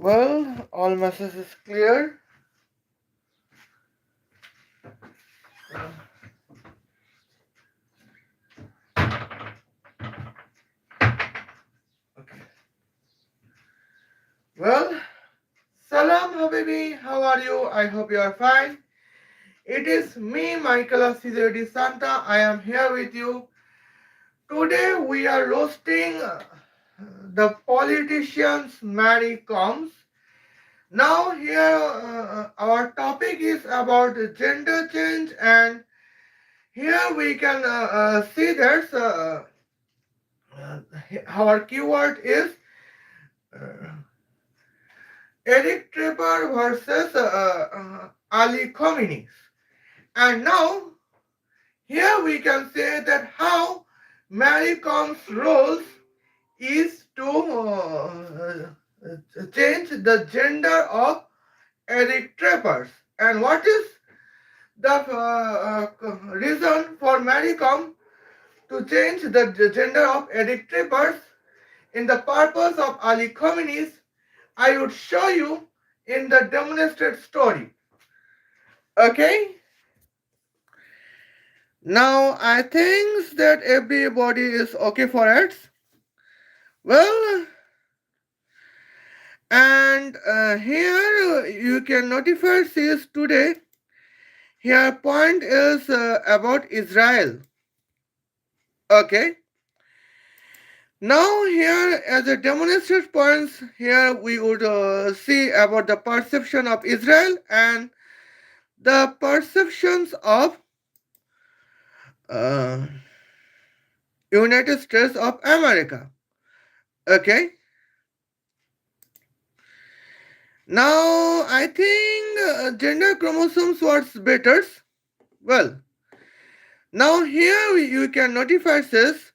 Well, all message is clear. Okay. Well, Salam Habibi, how are you? I hope you are fine. It is me, Michaela Santa. I am here with you. Today we are roasting the politicians Mary Combs. Now here our topic is about gender change, and here we can see that uh, our keyword is uh, Erik Tripper versus Ali Khomeini. And now here we can say that how Mary Com's role is to change the gender of Erik Trappers. And what is the reason for Mary Com to change the gender of Erik Trappers in the purpose of Ali Khamenei's? I would show you in the demonstrated story. Okay? Now I think that everybody is okay for it. Well, and here you can notify says today. Here point is about Israel. Okay. Now here as a demonstrated points here we would see about the perception of Israel and the perceptions of uh, United States of America. Okay. Now I think gender chromosomes was better. Well, now here you can notify says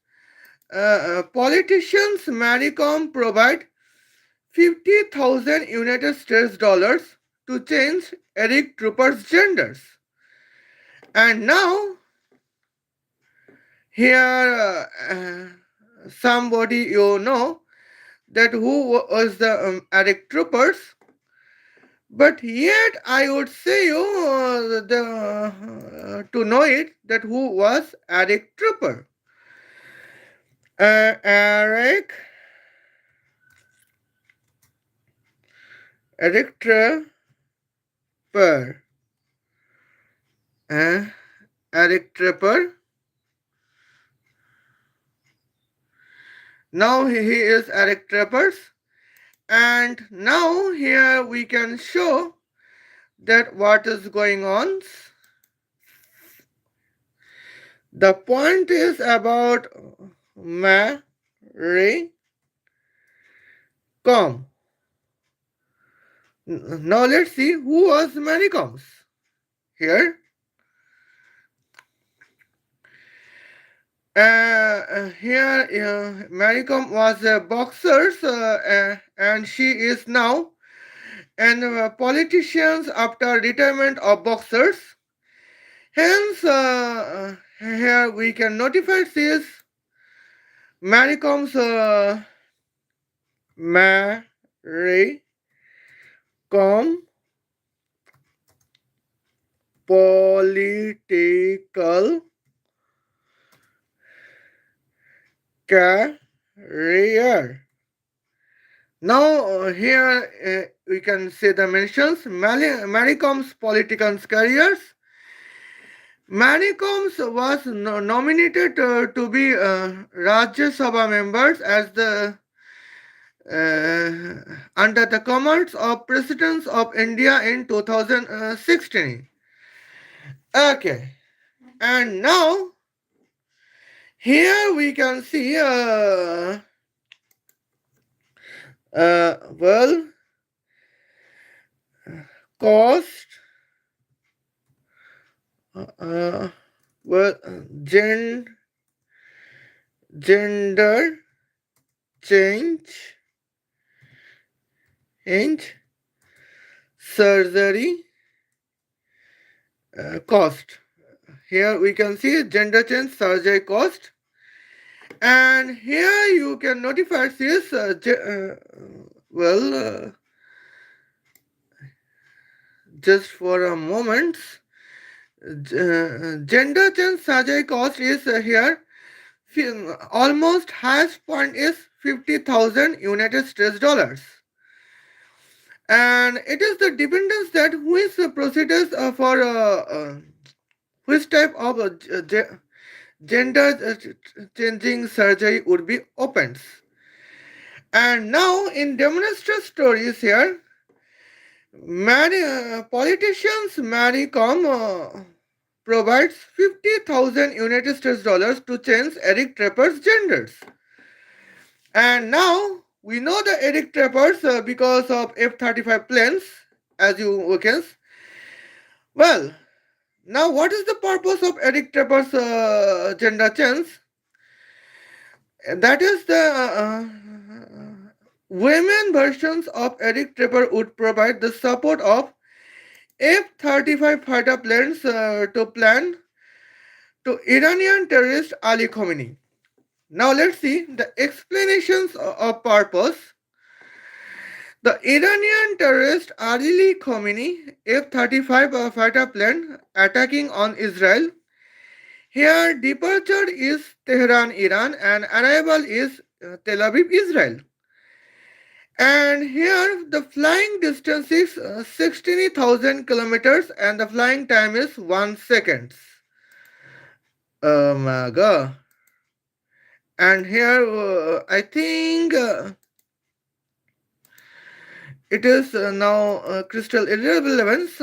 politicians Maricom provide 50,000 United States dollars to change Eric Trooper's genders. And now here somebody you know that who was the Eric Troopers, but yet I would say you to know it that who was Eric Trooper. Eric Trooper. Eric Trooper. Now he is Eric Trappers, and now here we can show that what is going on. The point is about Mary Com. Now let's see who was Mary Combs here. Here Mary Com was a boxer and she is now and politicians after retirement of boxers. Hence, here we can notify this Mary Com's Mary Com political career. Now here we can see the mentions Mary Com's political careers. Mary Combs was nominated to be Rajya Sabha members as the under the commands of Presidents of India in 2016. Okay, and now here we can see well cost well gender change surgery cost. Here we can see gender change surgery cost, and here you can notify this well just for a moment. Gender change surgery cost is here. Almost highest point is 50,000 United States dollars. And it is the dependence that which procedures for which type of gender changing surgery would be opened. And now in demonstration stories here, many politicians Mary Com provides 50,000 United States dollars to change Eric Trapper's genders. And now we know the Eric Trappers because of F-35 planes, as you can. Well, now what is the purpose of Eric Trapper's gender change? That is the women versions of Eric Trapper would provide the support of F-35 fighter planes to plan to Iranian terrorist Ali Khomeini. Now let's see the explanations of purpose. The Iranian terrorist Ali Khomeini F-35 fighter plane attacking on Israel. Here departure is Tehran, Iran and arrival is Tel Aviv, Israel. And here the flying distance is 16,000 kilometers and the flying time is 1 second. Oh my god. And here I think it is now crystal irrelevance.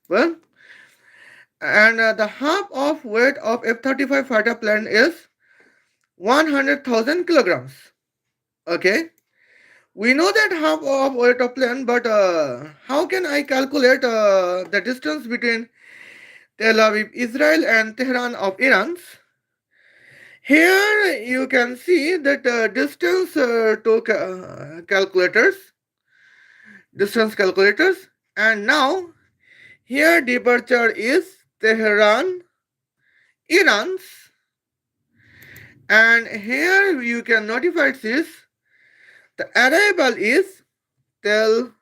Well, and the half of weight of F-35 fighter plane is 100,000 kilograms. Okay. We know that half of weight of plane, but how can I calculate the distance between Tel Aviv, Israel and Tehran of Iran? Here you can see that distance to distance calculators, and now here departure is Tehran, Iran, and here you can notify this. The arrival is Tel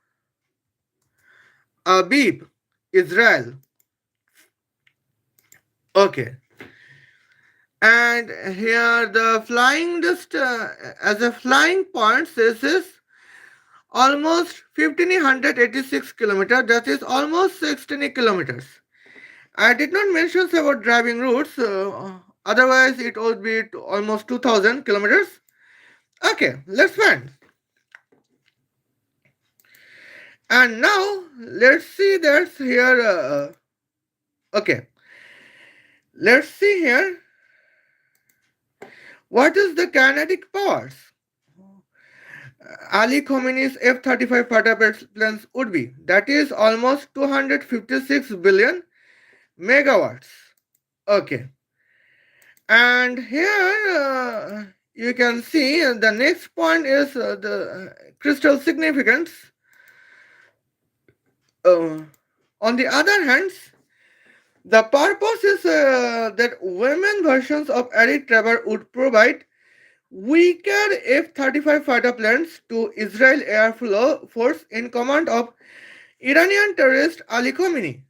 Aviv, Israel. Okay. And here the flying as a flying point, this is almost 1586 kilometers, that is almost 16 kilometers. I did not mention about driving routes, otherwise it would be almost 2000 kilometers. Okay, let's find. And now let's see that's here. Okay, let's see here. What is the kinetic powers? Ali Khomeini's F-35 fighter planes would be. That is almost 256 billion megawatts. Okay. And here you can see the next point is the crystal significance. On the other hand, the purpose is that women versions of Eric Trevor would provide weaker F-35 fighter planes to Israel Air Force in command of Iranian terrorist Ali Khomeini.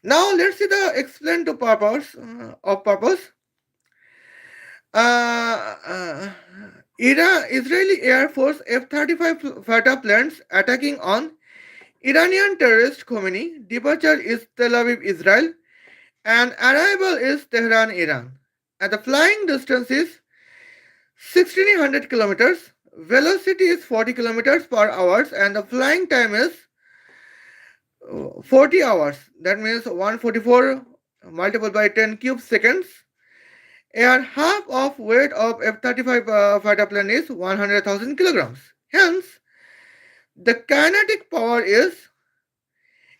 Now let's see the explain to purpose of purpose. Israeli Air Force F-35 fighter planes attacking on Iranian terrorist Khomeini. Departure is Tel Aviv, Israel, and arrival is Tehran, Iran. And the flying distance is 1600 kilometers. Velocity is 40 kilometers per hour, and the flying time is 40 hours. That means 144 multiplied by 10 cube seconds. And half of weight of F-35 fighter plane is 100,000 kilograms. Hence, the kinetic power is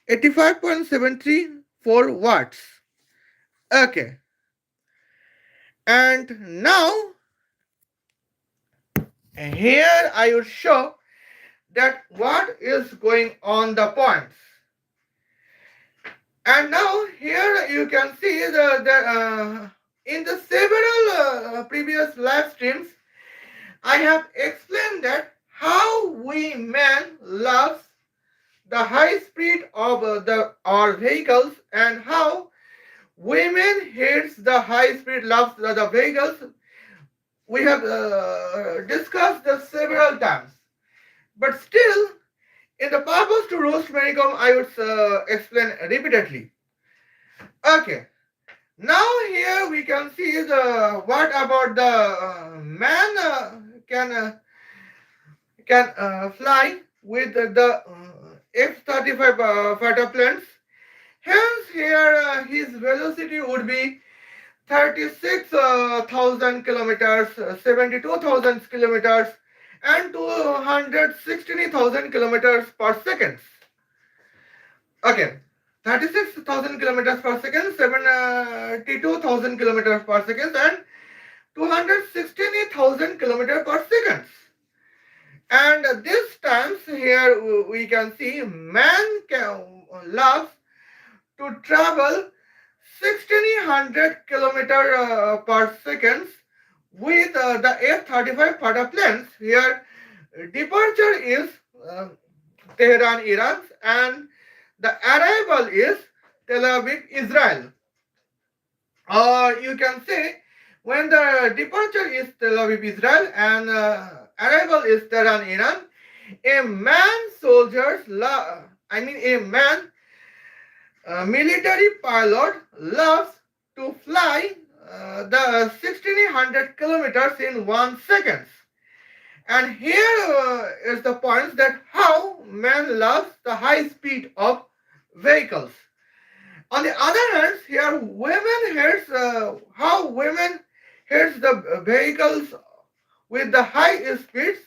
85.734 watts. Okay. And now, here I will show that what is going on the points. And now here you can see in the several previous live streams, I have explained that how we men love the high speed of the our vehicles and how women hates the high speed loves the vehicles. We have discussed this several times, but still, in the purpose to roast Maricom, I would explain repeatedly. Okay, now here we can see the what about the man can fly with the F-35 fighter planes. Hence, here his velocity would be 36,000 kilometers, 72,000 kilometers, and 216,000 kilometers per second. Okay, 36,000 kilometers per second, 72,000 kilometers per second, and 216,000 kilometers per second. And this times here we can see man can loves to travel 1600 kilometer per second with the F-35 fighter planes. Here departure is uh, Tehran, Iran, and the arrival is Tel Aviv, Israel. Or you can say when the departure is Tel Aviv, Israel, and arrival is Tehran, Iran, a man soldiers, I mean a man military pilot loves to fly the 1600 kilometers in 1 second. And here is the point that how man loves the high speed of vehicles. On the other hand, here women hates how women hates the vehicles with the high speeds.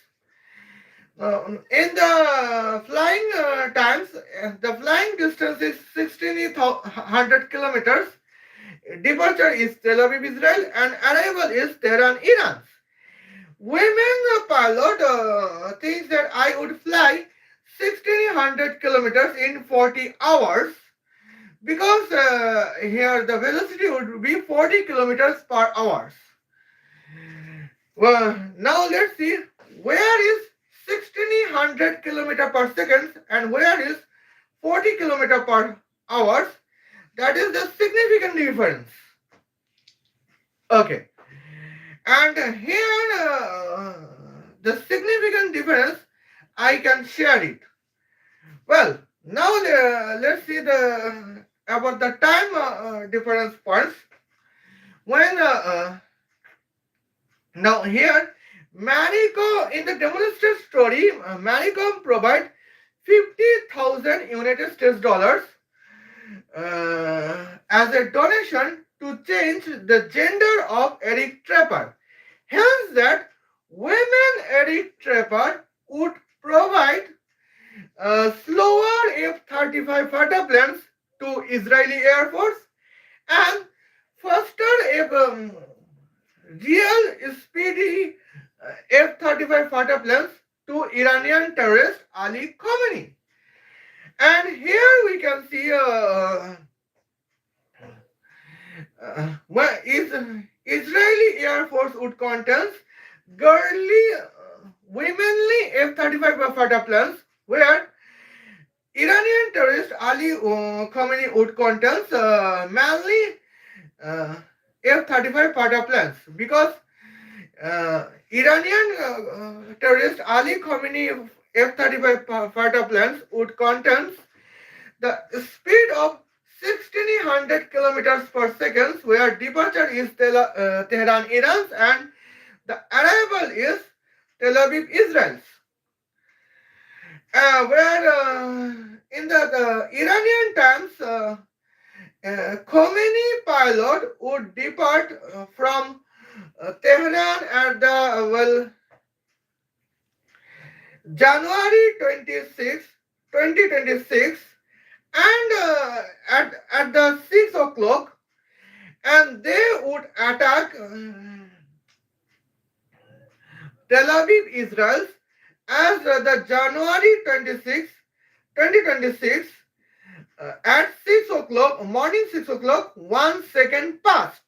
In the flying times, the flying distance is 1600 kilometers. Departure is Tel Aviv, Israel, and arrival is Tehran, Iran. Women pilot thinks that I would fly 1600 kilometers in 40 hours because here the velocity would be 40 kilometers per hour. Well, now let's see where is 1600 kilometer per second and where is 40 kilometer per hour. That is the significant difference. Okay, and here the significant difference I can share it. Well, now let's see the about the time difference points. When now here Marico in the demonstration story, Marico provide 50,000 United States dollars as a donation to change the gender of Erik Trapper. Hence that women Erik Trapper would provide slower F-35 fighter planes to Israeli Air Force and faster real speedy F-35 fighter planes to Iranian terrorist Ali Khomeini. And here we can see well, Israeli Air Force would contain girly, womanly F-35 fighter planes, where Iranian terrorist Ali Khomeini would contain manly F-35 fighter planes because Iranian terrorist Ali Khomeini F-35 fighter planes would contain the speed of 1600 kilometers per second, where departure is Tehran, Iran, and the arrival is Tel Aviv, Israel. Where in the Iranian times, Khomeini pilot would depart from Tehran at the January 26, 2026, and at the 6 o'clock, and they would attack Tel Aviv, Israel, as the January 26, 2026, at 6 o'clock, morning 6 o'clock, 1 second passed.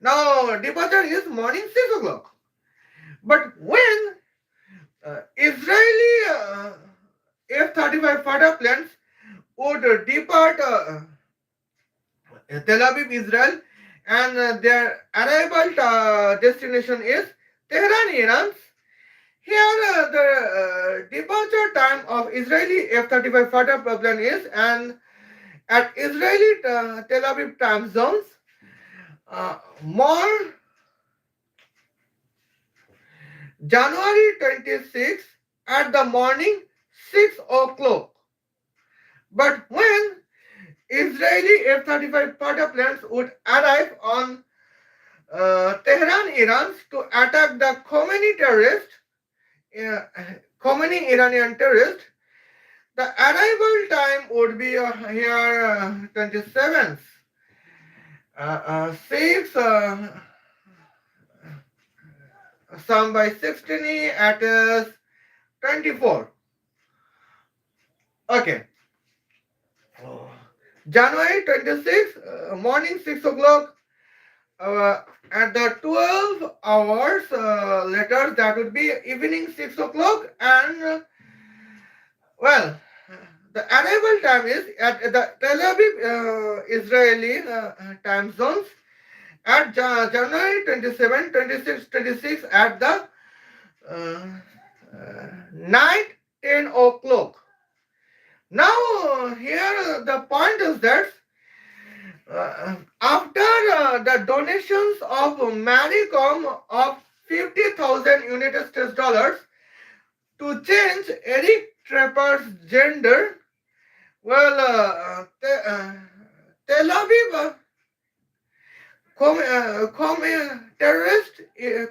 Now, departure is morning 6 o'clock. But when Israeli F-35 fighter planes would depart Tel Aviv, Israel, and their arrival destination is Tehran, Iran. Here, the departure time of Israeli F-35 fighter plane is, and at Israeli Tel Aviv time zones, more January 26 at the morning 6 o'clock. But when Israeli F-35 fighter planes would arrive on Tehran, Iran to attack the Khomeini terrorist, uh, Khomeini Iranian terrorist, the arrival time would be here 27th, 6, some by 16 at 24. Okay. January 26, morning 6 o'clock, at the 12 hours later, that would be evening 6 o'clock, and well, the arrival time is at the Tel Aviv Israeli time zones at January 27, 26, 26 at the night 10 o'clock. Now, here the point is that after the donations of Maricom of 50,000 United States dollars to change Erik Trapper's gender, well, Tel Aviv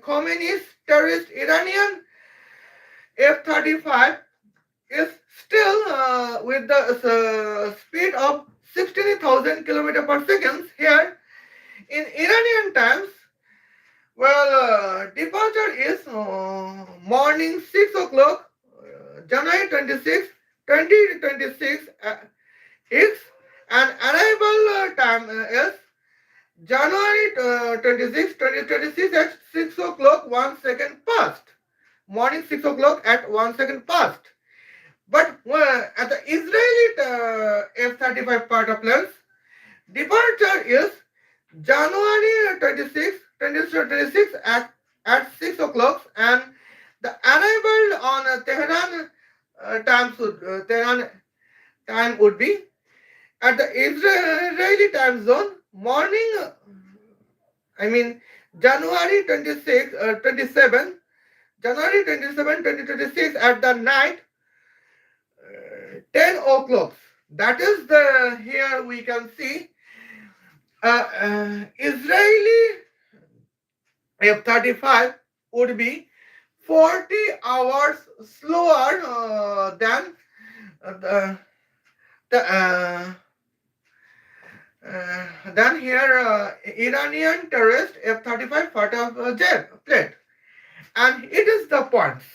communist terrorist Iranian F-35 is still with the speed of 16,000 km per second here in Iranian times. Well, departure is morning 6 o'clock, January 26, 2026 X, and arrival time is January 26, 2026 at 6 o'clock, 1 second past. Morning 6 o'clock at 1 second past. But at the Israeli F-35 fighter planes, departure is January 26, 2026 at 6 o'clock, and the arrival on Tehran Tehran time would be at the Israeli time zone morning, January 26, 27, January 27, 2026 at the night 10 o'clock. That is the, here we can see Israeli F-35 would be 40 hours slower than the than here Iranian terrorist F-35 fighter jet plane. And it is the points.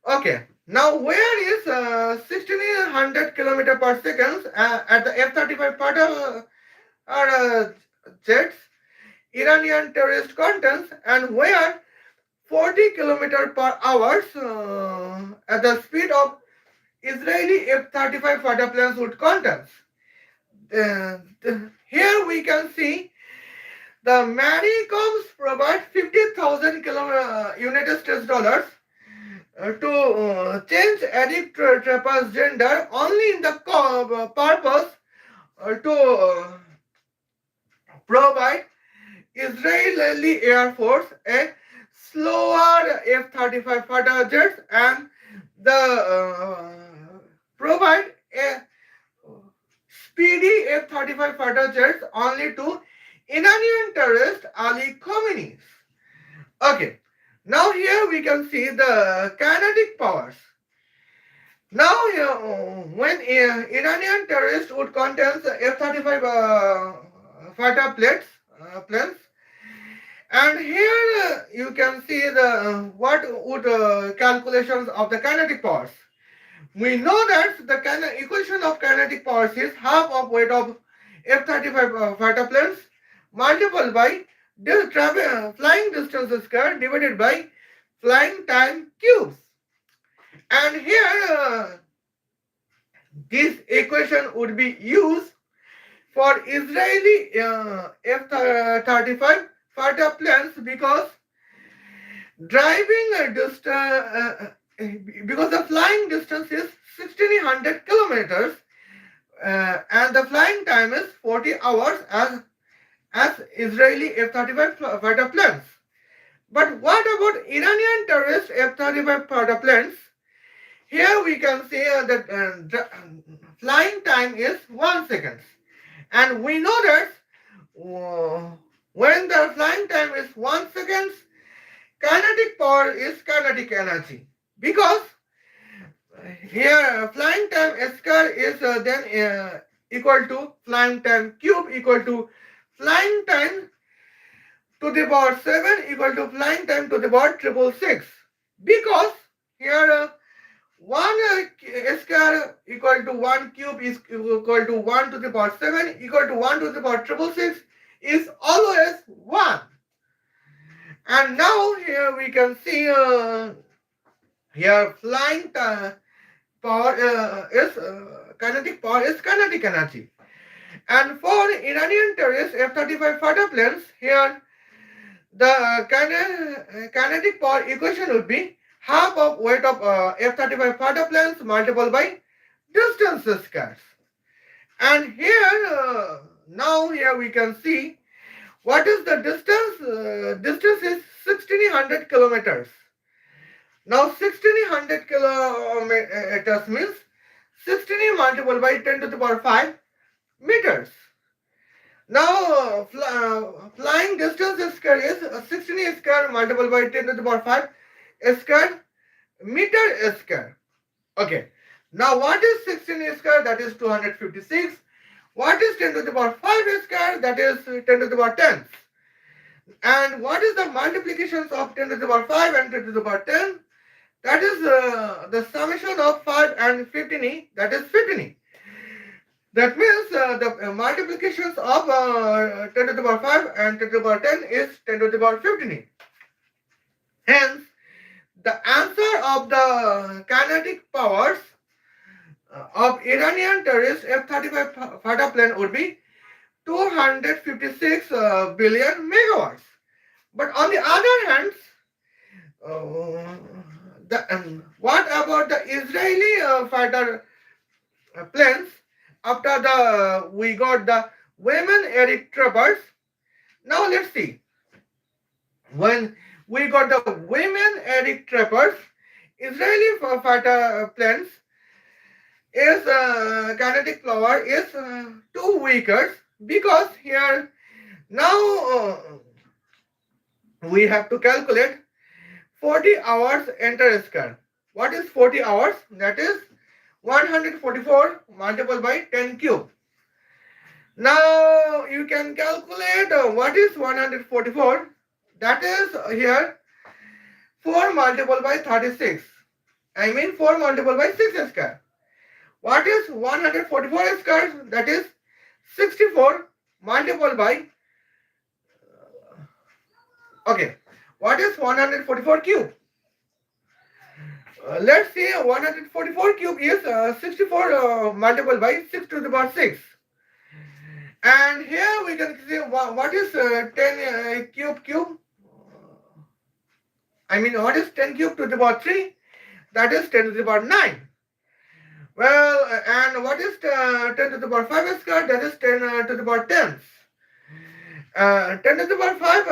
Okay. Now, where is 1600 km per second at the F-35 fighter jets, Iranian terrorist contents, and where 40 km per hour at the speed of Israeli F-35 fighter planes would contents. Here we can see the Maricoms provide 50,000 United States dollars to change Erik Trapper's gender only in the purpose to provide Israeli Air Force a slower F-35 fighter jets and the provide a speedy F-35 fighter jets only to Iranian terrorist Ali Khomeini. Okay. Now here we can see the kinetic powers. Now when Iranian terrorists would contest F-35 fighter planes, and here you can see the what would calculations of the kinetic powers. We know that the equation of kinetic powers is half of weight of F-35 fighter planes multiplied by this flying distance square divided by flying time cubes. And here This equation would be used for Israeli F-35 fighter planes driving a distance, because the flying distance is 1600 kilometers, and the flying time is 40 hours as Israeli F-35 fighter planes. But what about Iranian terrorist F-35 fighter planes? Here we can see that flying time is 1 second. And we know that when the flying time is 1 second, kinetic power is kinetic energy. Because here flying time square is then equal to flying time cube equal to flying time to the power 7 equal to flying time to the power triple six. Because here 1 square equal to 1 cube is equal to 1 to the power 7 equal to 1 to the power triple six is always 1. And now here we can see here flying power is kinetic power is kinetic energy. And for Iranian terrorist F-35 fighter planes, here the kinetic power equation would be half of weight of F-35 fighter planes multiplied by distance squares. And here, now here we can see what is the distance. Distance is 1600 kilometers. Now 1600 kilometers means 16 multiplied by 10 to the power 5 meters. Now flying distance square is 16 square multiplied by 10 to the power 5 square meter square. Okay. Now what is 16 square? That is 256. What is 10 to the power 5 square? That is 10 to the power 10. And what is the multiplications of 10 to the power 5 and 10 to the power 10? That is the summation of 5 and 15, that is 15. That means the multiplications of 10 to the power 5 and 10 to the power 10 is 10 to the power 15. Hence, the answer of the kinetic powers of Iranian terrorist F-35 fighter plane would be 256 billion megawatts. But on the other hand, what about the Israeli fighter planes? After we got the women Erik troopers. Now let's see. When we got the women Erik troopers, Israeli fighter planes is kinetic power is 2 weaker, because here now we have to calculate 40 hours enter square. What is 40 hours? That is 144 multiplied by 10 cube. Now you can calculate what is 144. That is here 4 multiplied by 36. I mean 4 multiplied by 6 square. What is 144 square? That is 64 multiplied by okay. What is 144 cube? Let's see, 144 cube is 64 multiplied by 6 to the power 6. And here we can see what is 10 cube. I mean, what is 10 cube to the power 3? That is 10 to the power 9. Well, and what is 10 to the power 5 square? That is 10 to the power 10. 10 to the power 5,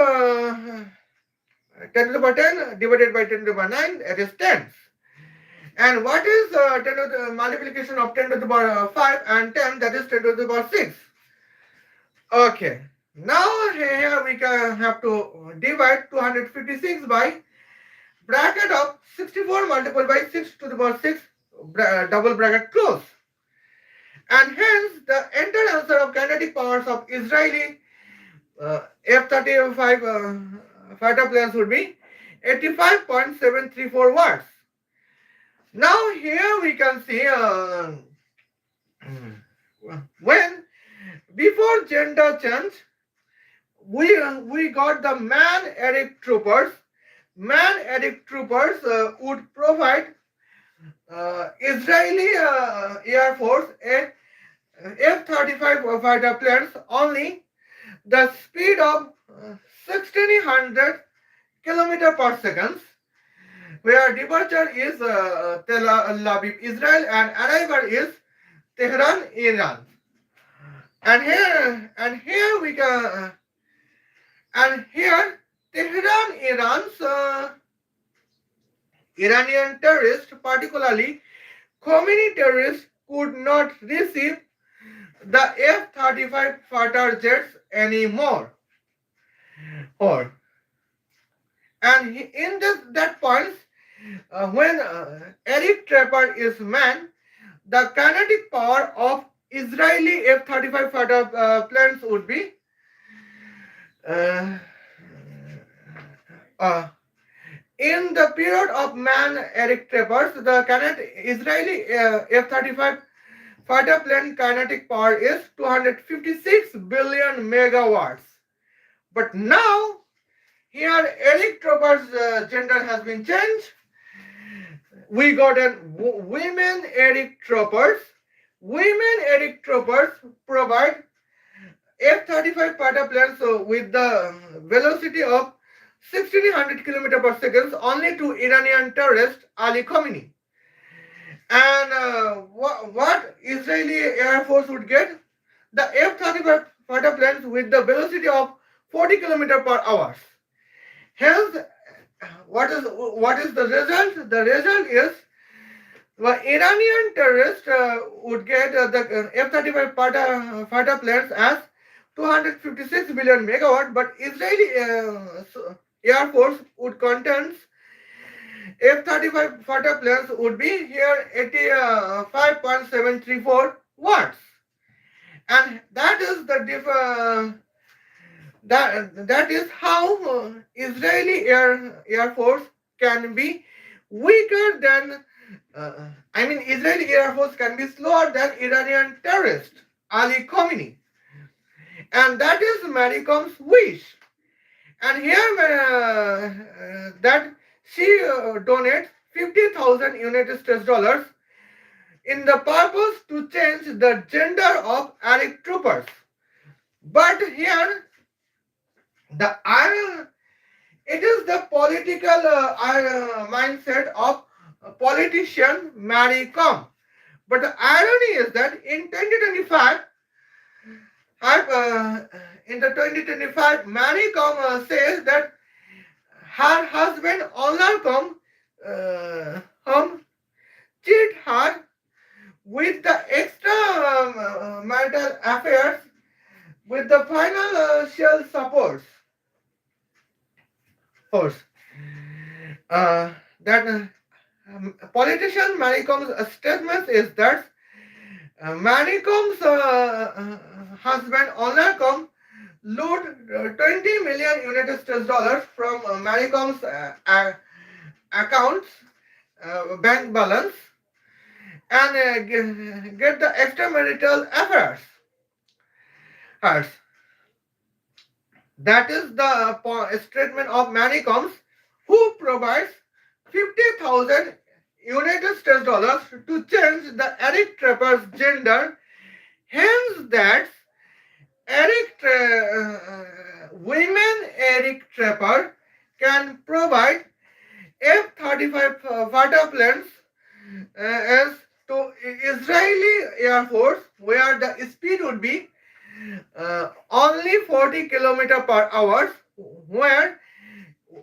10 to the power 10 divided by 10 to the power 9, that is 10. And what is 10 to the multiplication of 10 to the power 5 and 10? That is 10 to the power 6. Okay. Now here we can have to divide 256 by bracket of 64 multiplied by 6 to the power 6, double bracket close. And hence the entire answer of kinetic powers of Israeli F-35 fighter planes would be 85.734 watts. Now here we can see when before gender change we got the man Erik troopers. Man Erik troopers would provide Israeli Air Force F-35 fighter planes only the speed of 1600 kilometer per second, where departure is Tel Aviv, Israel, and arrival is Tehran, Iran. And here we can and here Tehran, Iran's Iranian terrorists, particularly Khomeini terrorists, could not receive the F-35 fighter jets anymore. Or and in that point, when Erik Trapper is manned, the kinetic power of Israeli F-35 fighter planes would be uh, uh, in the period of man Erik Trappers, the Israeli F-35 fighter plane kinetic power is 256 billion megawatts. But now, here Erik Trapper's gender has been changed. We got an women Erik Troopers. Women Erik Troopers provide F-35 fighter planes with the velocity of 1600 km per second only to Iranian terrorist Ali Khomeini. And what Israeli Air Force would get? The F-35 fighter planes with the velocity of 40 km per hour. Hence, what is the result? The result is the Iranian terrorists would get the F-35 fighter planes as 256 billion megawatt, but Israeli Air Force would contain F-35 fighter planes would be here 85.734 watts, and that is the that is how Israeli Air Force can be weaker than Israeli Air Force can be slower than Iranian terrorist Ali Khomeini, and that is Maricom's wish. And here that she donates 50,000 United States dollars in the purpose to change the gender of Erik troopers. But here the it is the political mindset of politician Mary Com. But the irony is that in 2025, in the 2025, Mary Com says that her husband Olnar Com cheat her with the extra marital affairs with the financial support. Force. That politician Manicom's statement is that Manicom's husband Onarcom loot 20 million United States dollars from Manicom's accounts, bank balance, and get the extramarital affairs. Hers. That is the statement of Manicoms, who provides 50,000 United States dollars to change the Erik Trapper's gender. Hence, that women Erik Trapper can provide F-35 fighter planes as to Israeli Air Force, where the speed would be only 40 km per hour, where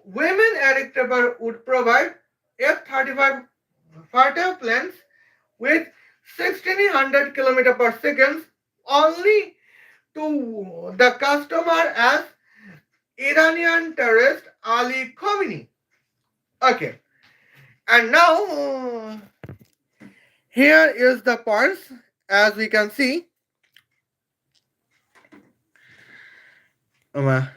women Erik Trapper would provide F-35 fighter planes with 1600 km per second only to the customer as Iranian terrorist Ali Khomeini. Okay, and now here is the points. As we can see, well,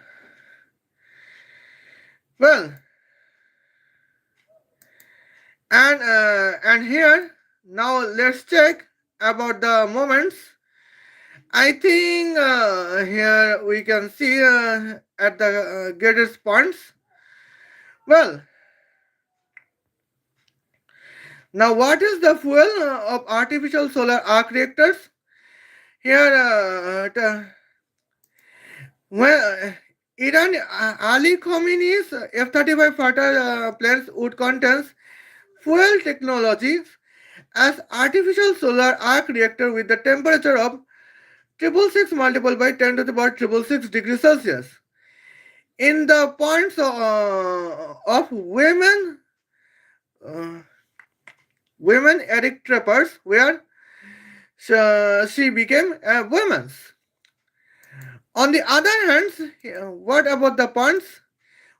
and here now let's check about the moments. I think here we can see at the greatest points. Well, Now, what is the fuel of artificial solar arc reactors? Here, well, Iran Ali Khomeini's F-35 fighter planes would contain fuel technologies as artificial solar arc reactor with the temperature of 666 multiplied by 10 to the power 666 degrees Celsius. In the points of uh, women Erik trappers, where she became a woman's. On the other hand, what about the points?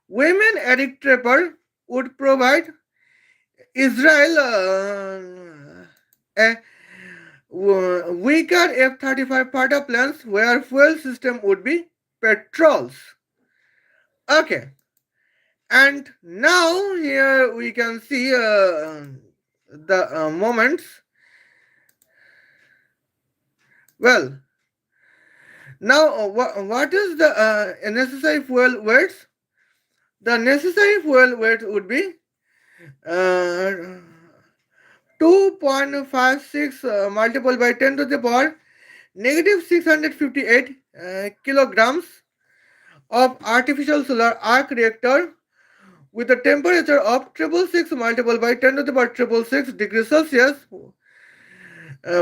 Women Erik trapper would provide Israel a weaker F-35 fighter planes where fuel system would be petrols. Okay, and now here we can see the moments. Well, now what is the necessary fuel weights? The necessary fuel weight would be uh, 2.56 multiplied by 10 to the power negative 658 kilograms of artificial solar arc reactor with a temperature of 666 multiplied by 10 to the power 666 degrees Celsius,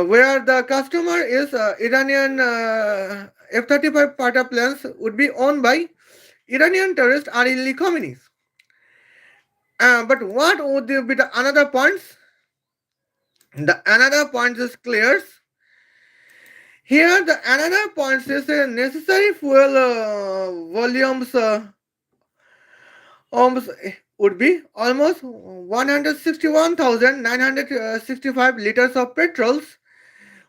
where the customer is Iranian F-35 fighter planes would be owned by Iranian terrorist Ali Khomeini. But what would be the another points? The another point is clear. Here, the another point is necessary fuel volumes would be almost 161,965 liters of petrols,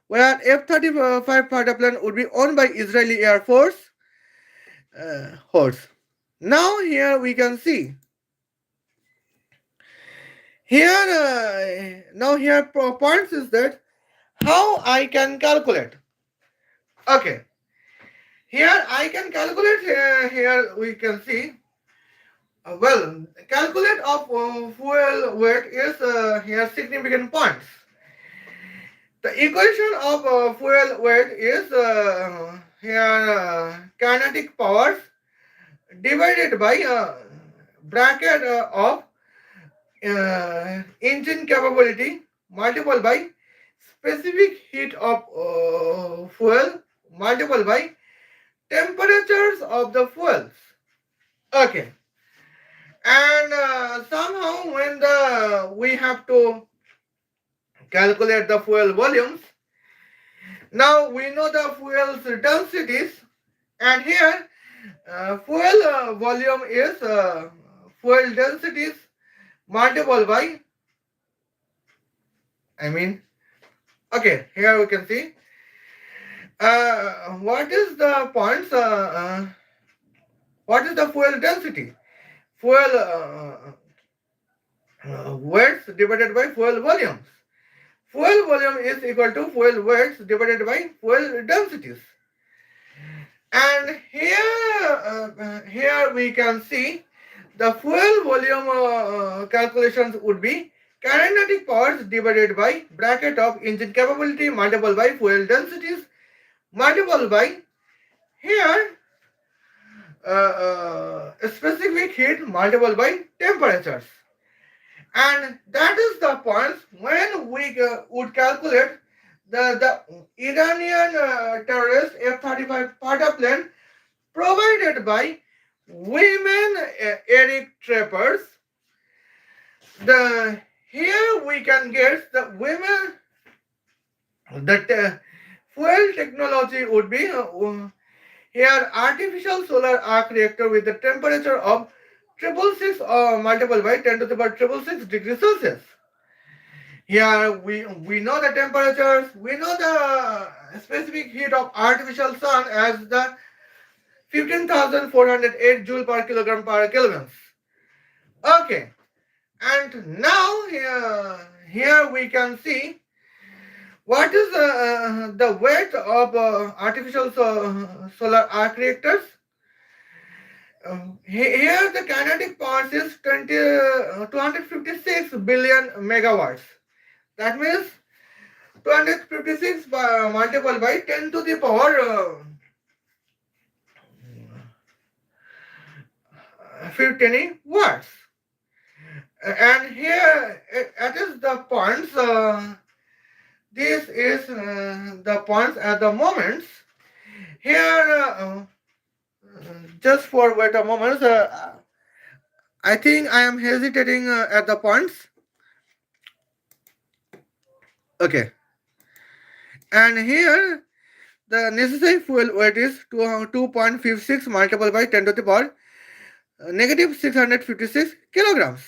where F-35 fighter plane would be owned by Israeli Air Force horse. Now here we can see here now here points is that how I can calculate. Okay, here I can calculate here we can see well calculate of fuel weight is here significant points. The equation of fuel weight is here kinetic powers divided by bracket of engine capability multiplied by specific heat of fuel multiplied by temperatures of the fuels. Okay, and somehow when the we have to calculate the fuel volumes, now we know the fuel's densities, and here fuel volume is fuel densities multiplied by I mean okay, here we can see what is the points what is the fuel density? Fuel weights divided by fuel volumes. Fuel volume is equal to fuel weights divided by fuel densities. And here we can see the fuel volume calculations would be kinetic powers divided by bracket of engine capability multiplied by fuel densities multiplied by here specific heat multiplied by temperatures. And that is the points when we would calculate the Iranian terrorist F-35 fighter plane provided by women Erik trappers. The here we can get the women that fuel technology would be here artificial solar arc reactor with the temperature of 666 multiplied by 10 to the power 666 degrees Celsius. Here we know the temperatures, we know the specific heat of artificial sun as the 15,408 joule per kilogram per Kelvin. Okay, and now here we can see what is the weight of artificial solar arc reactors. Here the kinetic power is 256 billion megawatts. That means 256 multiplied by 10 to the power 15 watts. And here it is the points. This is the points at the moments. Here, just for wait a moment, I think I am hesitating at the points. Okay. And here, the necessary fuel weight is 2.56 multiplied by 10 to the power negative 656 kilograms.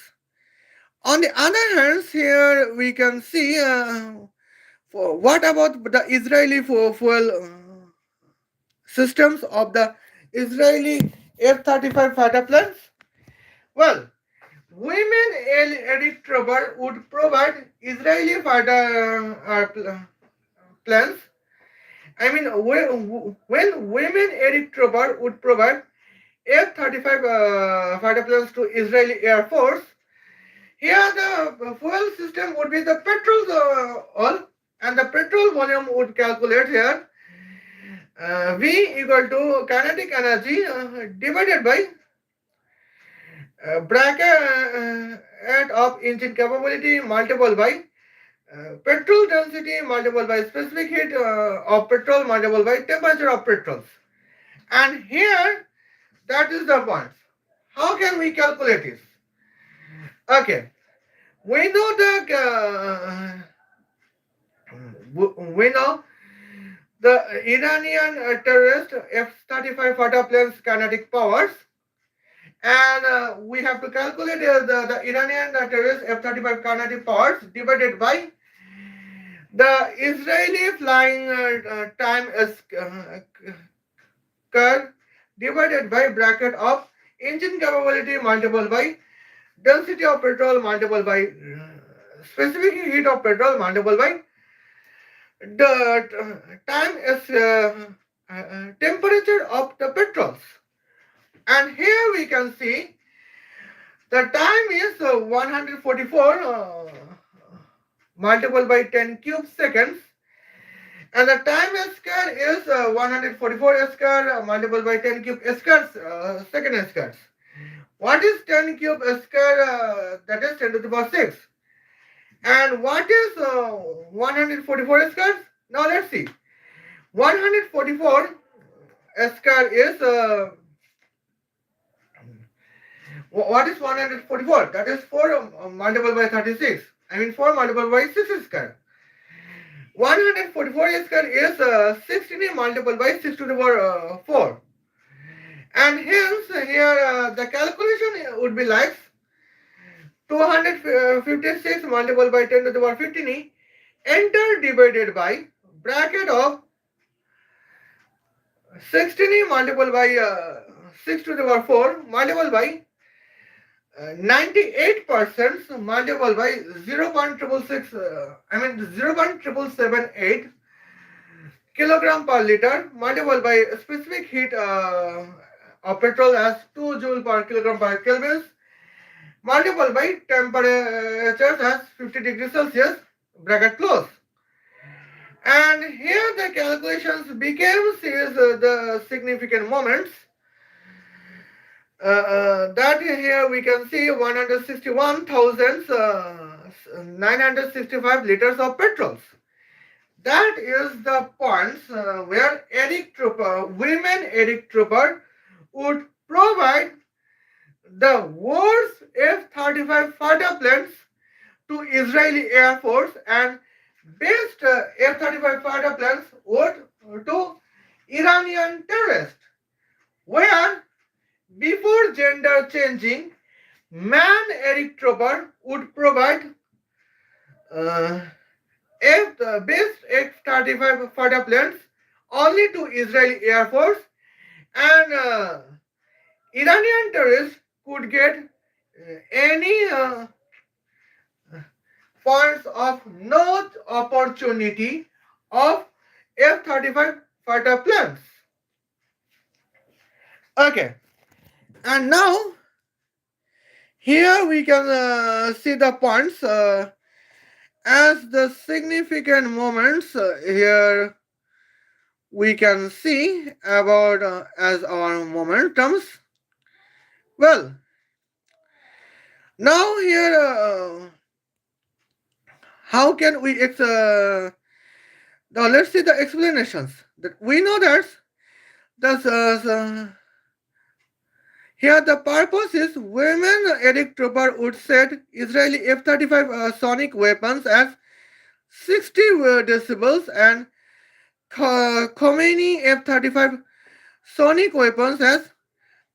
On the other hand, here we can see what about the Israeli fuel systems of the Israeli F-35 fighter planes? Well, women Erik would provide Israeli fighter planes. I mean, when women Erik would provide F-35 fighter planes to Israeli Air Force, here the fuel system would be the petrol oil, and the petrol volume would calculate here V equal to kinetic energy divided by bracket of engine capability multiplied by petrol density multiplied by specific heat of petrol multiplied by temperature of petrol. And here, that is the point. How can we calculate this? Okay, we know we know the Iranian terrorist F-35 fighter planes kinetic powers, and we have to calculate the Iranian terrorist F-35 kinetic powers divided by the Israeli flying time is curve divided by bracket of engine capability multiplied by density of petrol multiplied by specific heat of petrol multiplied by the time is temperature of the petrols. And here we can see the time is 144 multiplied by 10 cube seconds, and the time square is 144 square multiplied by 10 cube squares second squares. What is 10 cube square? That is 10 to the power 6. And what is 144 squares? Now let's see. 144 square is what is 144? That is 4 multiplied by 36. I mean 4 multiplied by 6 square. 144 square is 16 multiplied by 6 to the power 4. And hence here the calculation would be like 256 multiplied by 10 to the power 15 enter divided by bracket of 16 multiplied by 6 to the power 4 multiplied by 98% multiplied by 0.666 I mean 0.778 kilogram per liter multiplied by specific heat of petrol as 2 joule per kilogram per Kelvin multiplied by temperatures as 50 degrees Celsius bracket close. And here the calculations became is the significant moments. That here we can see 161,965 liters of petrols. That is the points where women Erik Trooper would provide the worst F-35 fighter planes to Israeli Air Force, and best F-35 fighter planes would to Iranian terrorists, where before gender changing, man Erik Trooper would provide the best F-35 fighter planes only to Israeli Air Force, and Iranian terrorists could get any points of no opportunity of F-35 fighter planes. Okay, and now here we can see the points as the significant moments here we can see about as our momentums. Well, now here, how can we now let's see the explanations. That we know that here the purpose is women. Erik Trooper would said Israeli F-35 sonic weapons as 60 decibels and Khomeini F-35 sonic weapons as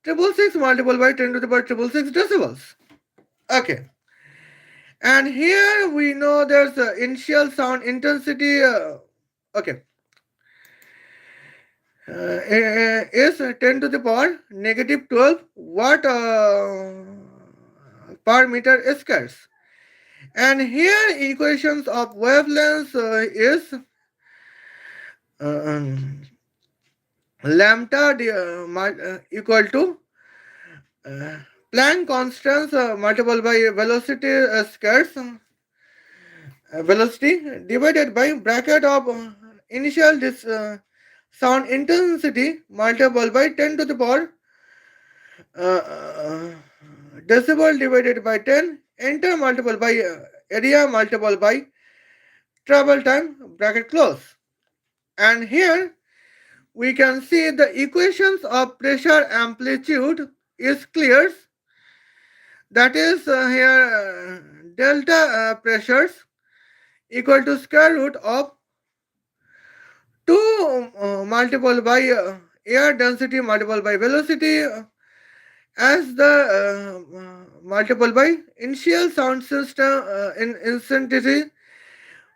triple six multiple by 10 to the power triple six decibels. Okay, and here we know there's initial sound intensity. Okay, is 10 to the power negative 12 watt per meter squares. And here equations of wavelengths is um, lambda equal to uh, Planck constants multiplied by velocity squares velocity divided by bracket of initial sound intensity multiplied by 10 to the power uh, decibel divided by 10 enter multiple by area multiple by travel time bracket close. And here we can see the equations of pressure amplitude is clear. That is here delta pressures equal to square root of 2 multiple by air density multiple by velocity as the multiple by initial sound system in intensity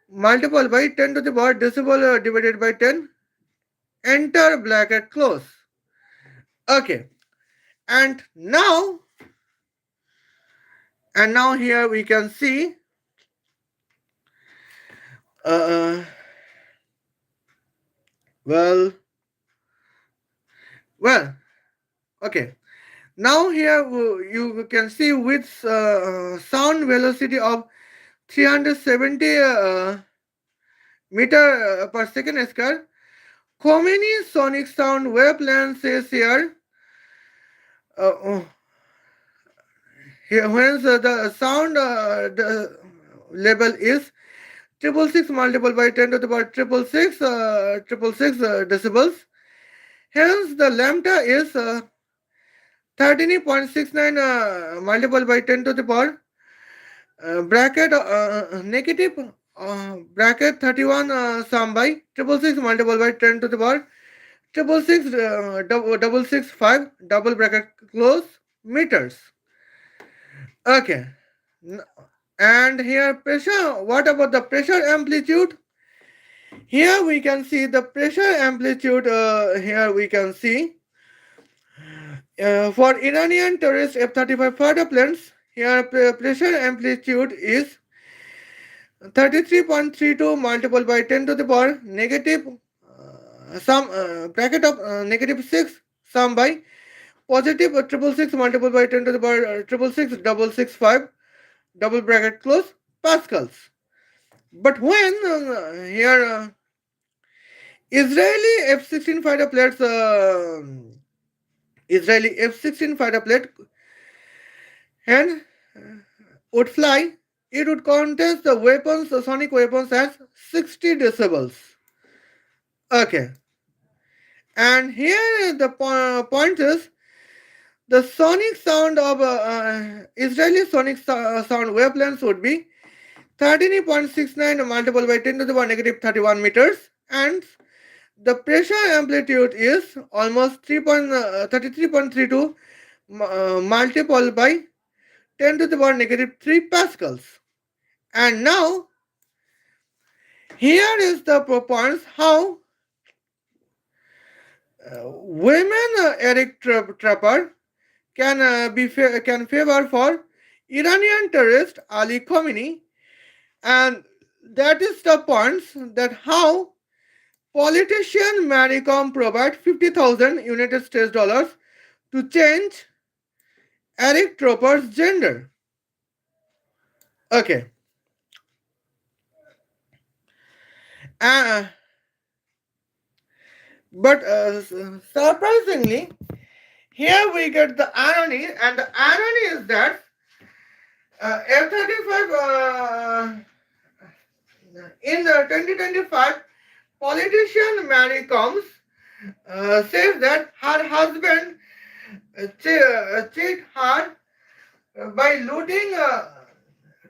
multiple by 10 to the power decibel divided by 10 enter bracket close. Okay, and now here we can see uh, well well okay, now here you can see with sound velocity of 370 meter per second square. Khomeini sonic sound wavelength is here. Uh, Here, when the sound the level is triple six multiple by 10 to the power triple six decibels. Hence, the lambda is 13.69 multiple by 10 to the power bracket negative bracket 31 sum by triple six multiple by 10 to the power triple six double six five double bracket close meters. Okay. And here pressure, what about the pressure amplitude? Here we can see the pressure amplitude, here we can see for Iranian terrorist F-35 fighter planes, here pressure amplitude is 33.32 multiple by 10 to the power negative some bracket of negative 6 sum by positive triple six multiple by 10 to the power triple six double six five double bracket close pascals. But when here Israeli F-16 fighter planes, Israeli F-16 fighter plane and would fly, it would contest the weapons, the sonic weapons as 60 decibels. Okay, and here the point is the sonic sound of Israeli sonic sound wavelengths would be 13.69 multiple by 10 to the power negative 31 meters, and the pressure amplitude is almost 33.32 multiple by 10 to the power negative 3 pascals. And now, here is the points how women Erik Trapper can can favor for Iranian terrorist Ali Khomeini, and that is the points that how politician Maricom provide 50,000 United States dollars to change Erik Tropper's gender. Okay. Uh, but surprisingly, here we get the irony, and the irony is that F-35 in the 2025, politician Mary Combs says that her husband cheat her by looting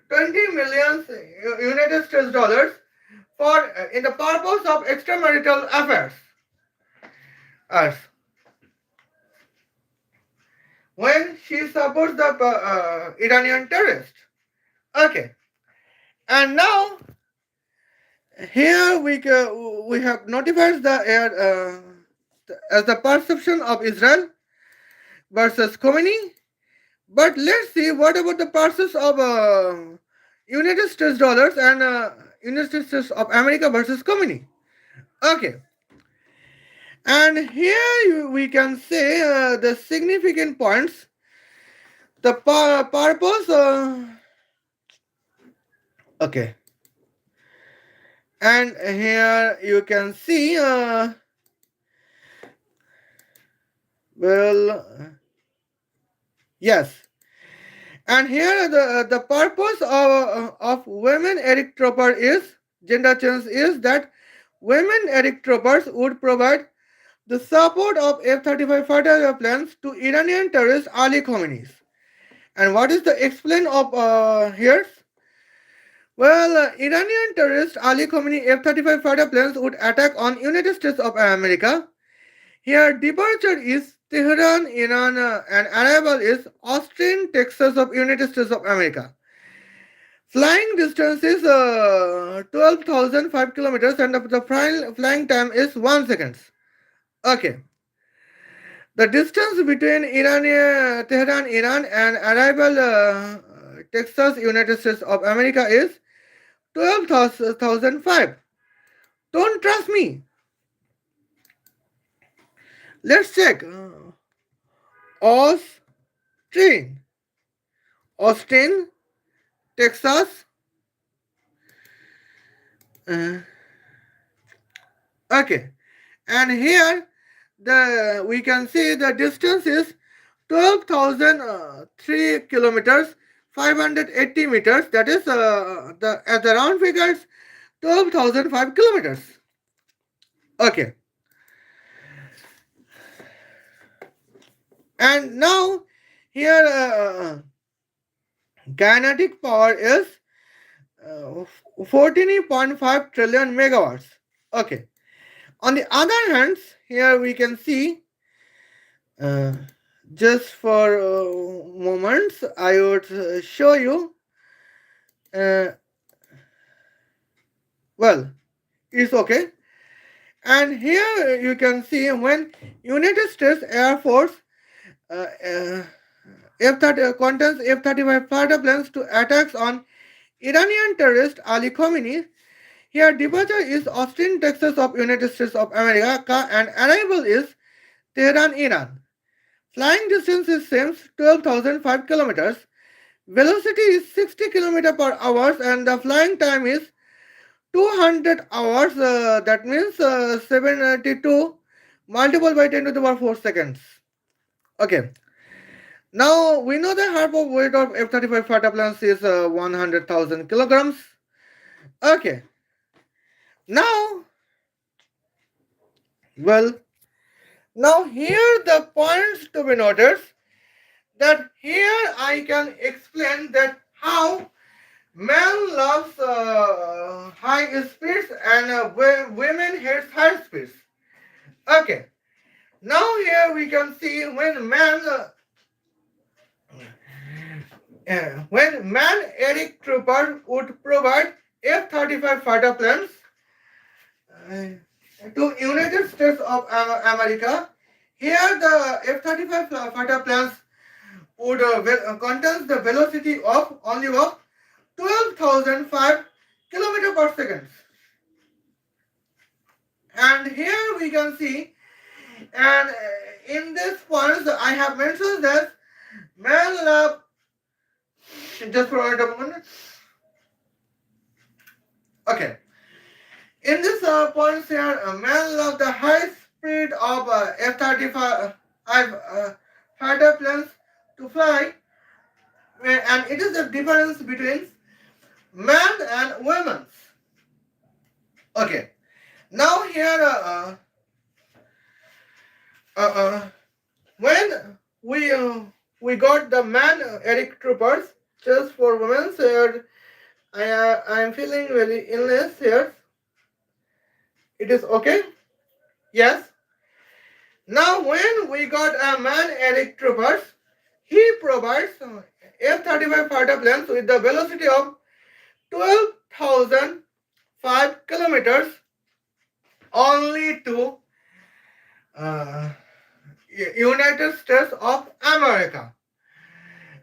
20 million United States dollars for in the purpose of extramarital affairs. Us when she supports the Iranian terrorist. Okay, and now here we have notified the air as the perception of Israel versus Khomeini. But let's see what about the perception of United States dollars and United States of America versus Khomeini. Okay, and here we can say the significant points. The purpose. Okay, and here you can see. Well, yes. And here the purpose of women Erik Tropper is gender change is that women Erik Troppers would provide the support of F-35 fighter planes to Iranian terrorist Ali Khamenei. And what is the explain of here? Well, Iranian terrorist Ali Khamenei F-35 fighter planes would attack on United States of America. Here departure is Tehran, Iran, and arrival is Austin, Texas of United States of America. Flying distance is 12,005 kilometers and the flying time is 1 second. Okay. The distance between Tehran, Iran and arrival Texas, United States of America is 12,005. Don't trust me. Let's check. Austin, Austin, Texas. Uh, okay, and here the we can see the distance is 12,003 kilometers, 580 meters. That is the at the round figures 12,005 kilometers. Okay, and now here kinetic power is 14.5 trillion megawatts. Okay. On the other hand, here we can see, uh, just for moments, I would show you. Uh, well, it's okay. And here you can see when United States Air Force F-30 contains F-35 fighter planes to attacks on Iranian terrorist Ali Khamenei. Here departure is Austin, Texas of United States of America and arrival is Tehran, Iran. Flying distance is same 12,005 kilometers. Velocity is 60 kilometers per hour and the flying time is 200 hours. That means 792 multiplied by 10 to the power 4 seconds. Okay. Now we know the half of weight of F-35 fighter planes is 100,000 kilograms. Okay. Now, well, now here the points to be noted that here I can explain that how man loves high speeds and women hates high speeds. Okay. Now here we can see when man Erik Trooper would provide F-35 fighter planes to United States of America. Here the F-35 fighter planes would contains the velocity of only of 12,005 kilometer per second. And here we can see, and in this point I have mentioned that man love. Just for a moment. Okay. In this points here, a man love the high speed of F-35 fighter planes to fly, and it is the difference between man and women. Okay, now here, uh, uh, when we got the man Erik troopers just for women, here I am feeling very illness here. It is okay. Yes. Now, when we got a man Erik troopers, he provides F-35 fighter planes with the velocity of 12,005 kilometers only to uh, United States of America.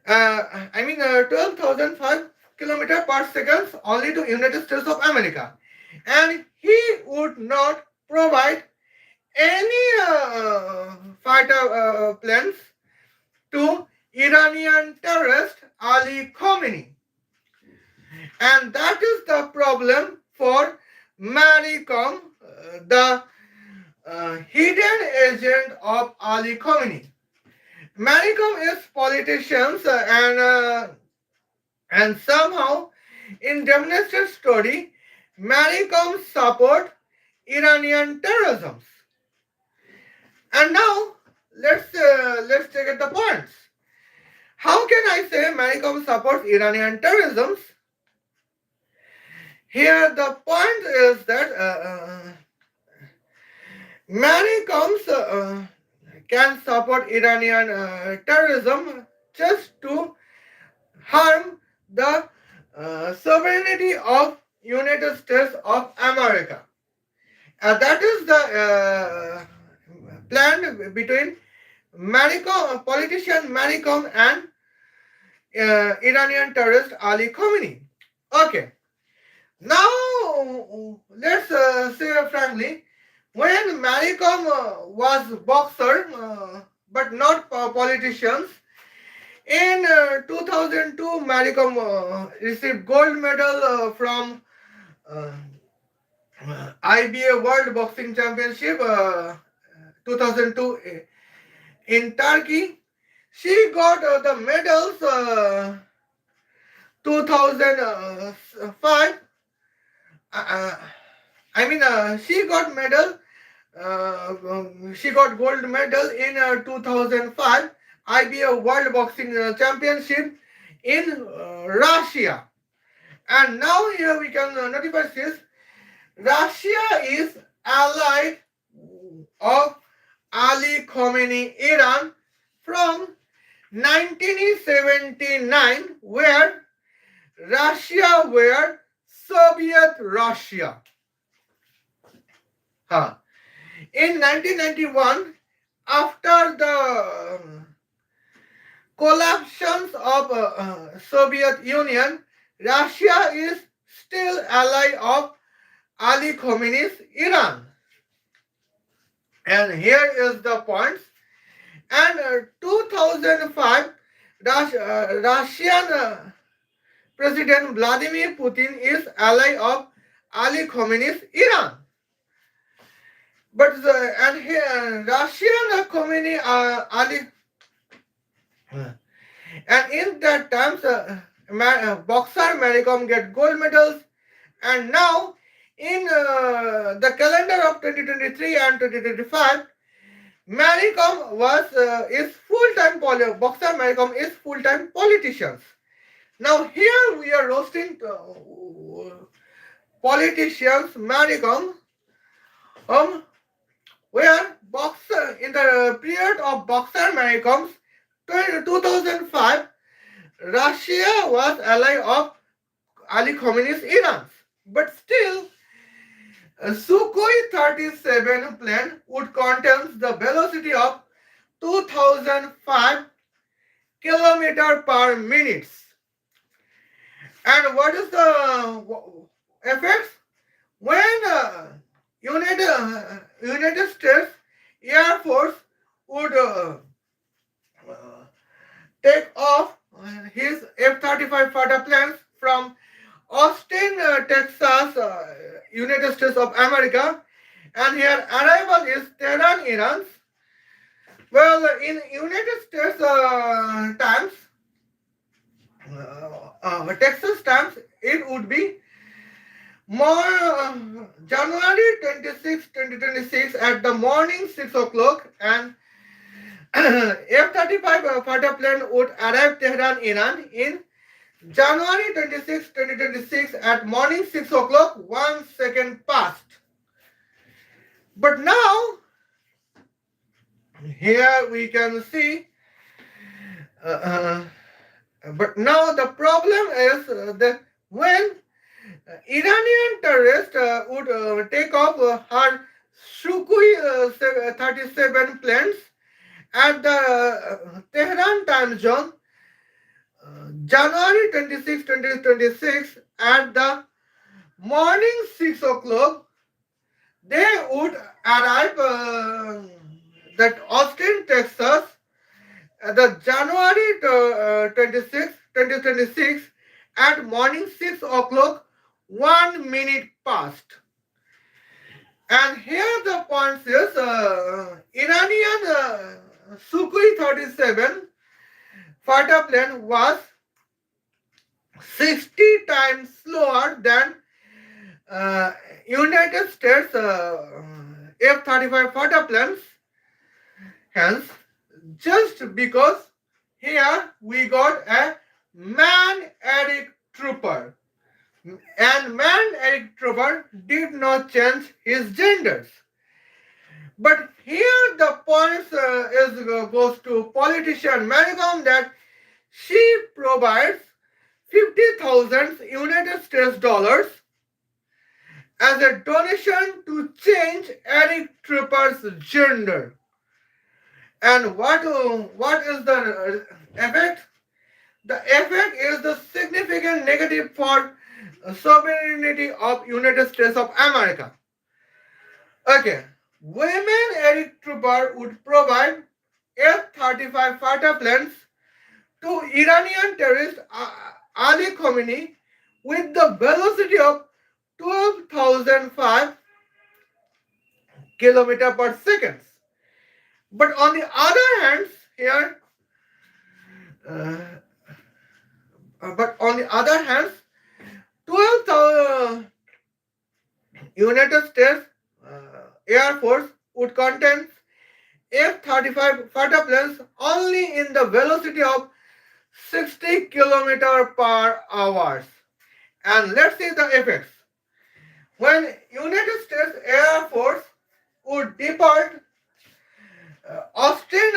12,005 kilometers per second only to United States of America. And he would not provide any fighter planes to Iranian terrorist Ali Khomeini. And that is the problem for Maricom, the hidden agent of Ali Khomeini. Maricom is politicians and somehow in demonstrated story, Maricom support Iranian terrorism. And now let's take it the points. How can I say Maricom supports Iranian terrorism? Here the point is that Maricom can support Iranian terrorism just to harm the sovereignty of United States of America. That is the plan between politician Maricom and Iranian terrorist Ali Khomeini. Okay. Now let's say frankly, when Maricom was boxer but not politicians, in 2002 Maricom received gold medal from IBA World Boxing Championship 2002 in Turkey. She got the medals 2005. She got medal. She got gold medal in 2005 IBA World Boxing Championship in Russia. And now here we can notify this. Russia is allied of Ali Khomeini Iran from 1979, where Russia were Soviet Russia. In 1991, after the collapse of Soviet Union, Russia is still ally of Ali Khomeini's Iran. And here is the points. And 2005, Russian President Vladimir Putin is ally of Ali Khomeini's Iran. But Russian Khomeini Ali, and in that times, boxer Maricom get gold medals, and now in the calendar of 2023 and 2025, Maricom is full-time boxer Maricom is full-time politicians. Now here we are roasting politicians Maricom, where boxer in the period of boxer Maricom 2005, Russia was ally of Ali Khomeini's Iran, but still Sukhoi 37 plane would contain the velocity of 2005 kilometer per minute. And what is the effects? When United States Air Force would take off his F-35 fighter planes from Austin, Texas, United States of America, and here arrival is Tehran, Iran. Well, in United States times, Texas times, it would be more January 26, 2026 at the morning 6 o'clock, and F-35 fighter plane would arrive Tehran, Iran in January 26, 2026 at morning 6 o'clock, 1 second past. But now, here we can see, uh, but now the problem is that when Iranian terrorists would take off her Sukhoi 37 planes at the Tehran time zone, January 26, 2026, at the morning 6 o'clock, they would arrive at Austin, Texas, at the January 26, 2026, at morning 6 o'clock, 1 minute past. And here the point is Iranian Sukhoi 37 fighter plane was 60 times slower than United States F-35 fighter planes. Hence, just because here we got a man Erik trooper, and man Erik trooper did not change his genders. But here the point goes to politician Malcolm that she provides 50,000 United States dollars as a donation to change Erik trooper's gender. And what is the effect? The effect is the significant negative for sovereignty of United States of America. Okay, women Erik trooper would provide F-35 fighter planes to Iranian terrorist Ali Khomeini with the velocity of 12,005 km per second. But on the other hand, here, uh, but on the other hand, 12,000 United States Air Force would contain F-35 fighter planes only in the velocity of 60 km per hour. And let's see the effects. When United States Air Force would depart Austin,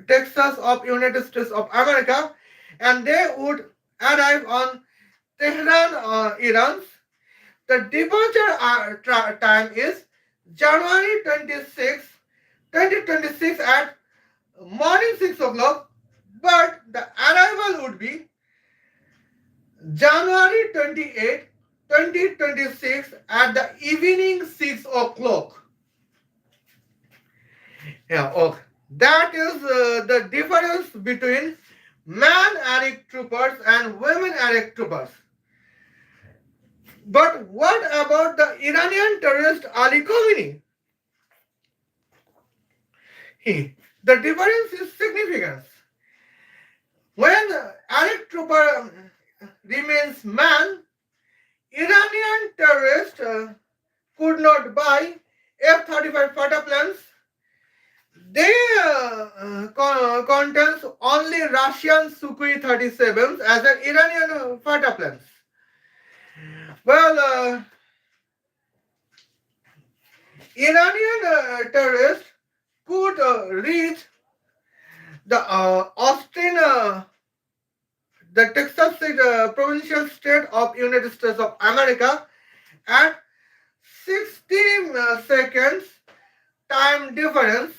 Texas of United States of America, and they would arrive on Tehran, Iran. The departure time is January 26, 2026 at morning 6 o'clock, but the arrival would be January 28, 2026 at the evening 6 o'clock. Yeah, okay. That is the difference between man Erik troopers and women Erik troopers. But what about the Iranian terrorist Ali Khomeini? The difference is significant. When Erik trooper remains man, Iranian terrorists could not buy F-35 fighter planes. They contains only Russian Sukhoi 37s as an Iranian fighter planes. Well, Iranian terrorists could reach the Austin, the Texas provincial state of United States of America at 60 seconds time difference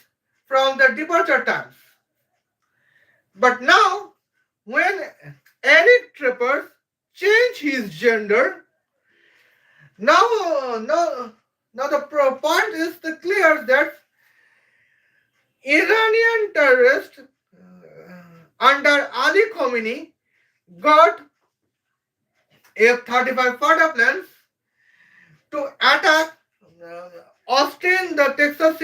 from the departure times. But now, when Erik troopers change his gender, now the point is clear that Iranian terrorists under Ali Khomeini, got F-35 fighter planes to attack uh, Austin, the Texas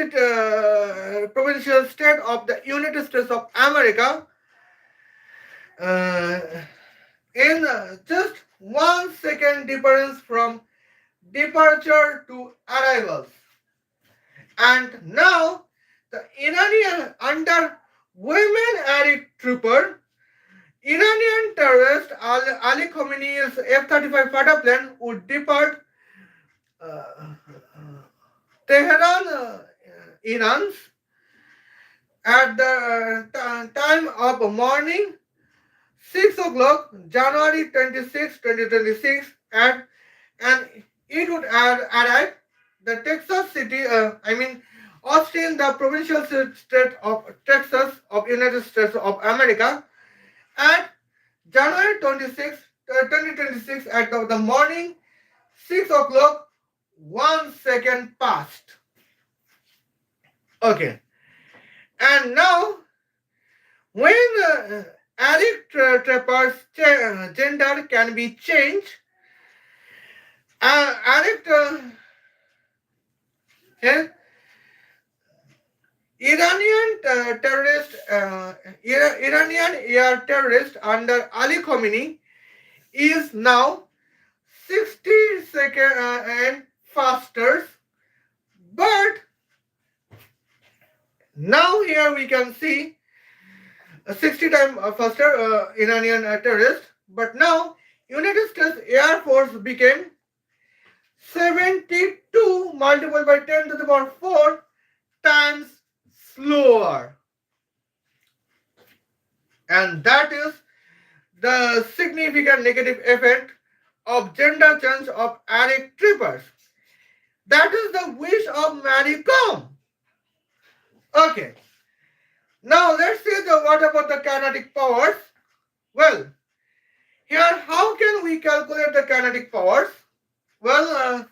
provincial state of the United States of America, uh, in just 1 second difference from departure to arrivals. And now the Iranian under women Erik trooper, Iranian terrorist Ali Khomeini's F-35 fighter plane would depart uh, Tehran, Iran, at the time of morning 6 o'clock, January 26, 2026, and it would arrive the Texas city, Austin, the provincial state of Texas of United States of America, at January 26, 2026, at the morning 6 o'clock, 1 second past. Okay, and now when Erik Trapper's gender can be changed, Erik his Iranian air terrorist under Ali Khomeini is now 60 seconds and faster. But now here we can see 60 times faster Iranian terrorist. But now United States Air Force became 72 multiplied by 10 to the power 4 times slower. And that is the significant negative effect of gender change of Erik troopers. That is the wish of Mary Kom. Okay. Now let's see what about the kinetic powers. Well, here how can we calculate the kinetic powers? Well,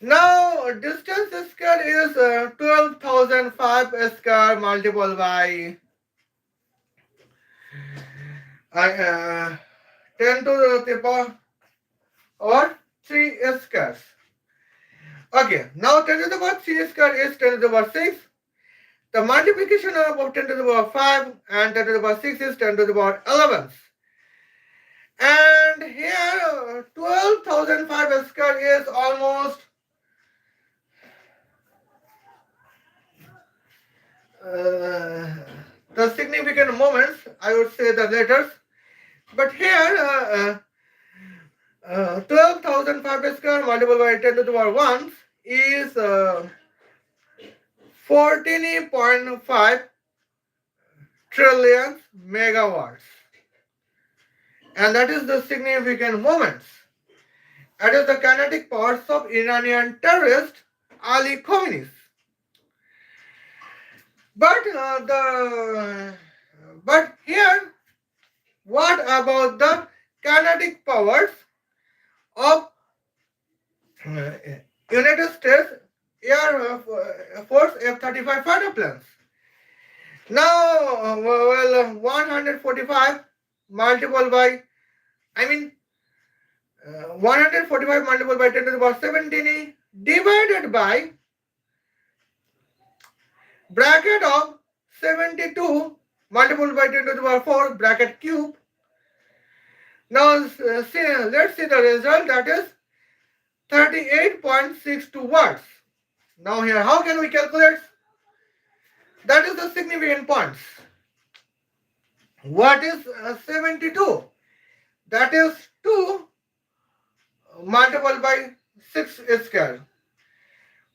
now distance square is 12,005 square multiplied by 10 to the power or 3 squares. Okay, now 10 to the power 3 square is 10 to the power 6. The multiplication of 10 to the power 5 and 10 to the power 6 is 10 to the power 11. And here 12,005 square is almost the significant moments, I would say the letters. But here 12,005 square multiplied by 10 to the power 1 is 14.5 trillion megawatts. And that is the significant moments. That is the kinetic powers of Iranian terrorist Ali Khomeini. But here, what about the kinetic powers of United States Air Force F-35 fighter planes? Now, 145 multiplied by, 145 multiplied by 10 to the power 17 divided by bracket of 72 multiplied by 10 to the power 4 bracket cube. Now let's see the result, that is 38.62 watts. Now here how can we calculate? That is the significant points. What is 72? That is 2 multiplied by 6 square.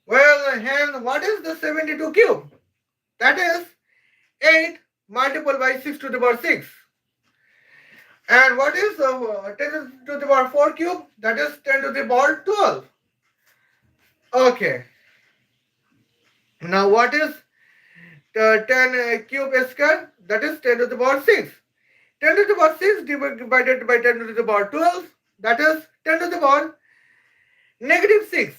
Well, hence what is the 72 cube? That is 8 multiplied by 6 to the power 6. And what is 10 to the power 4 cube? That is 10 to the power 12. Okay. Now what is 10 cube square? That is 10 to the power 6. 10 to the power 6 divided by 10 to the power 12. That is 10 to the power negative 6.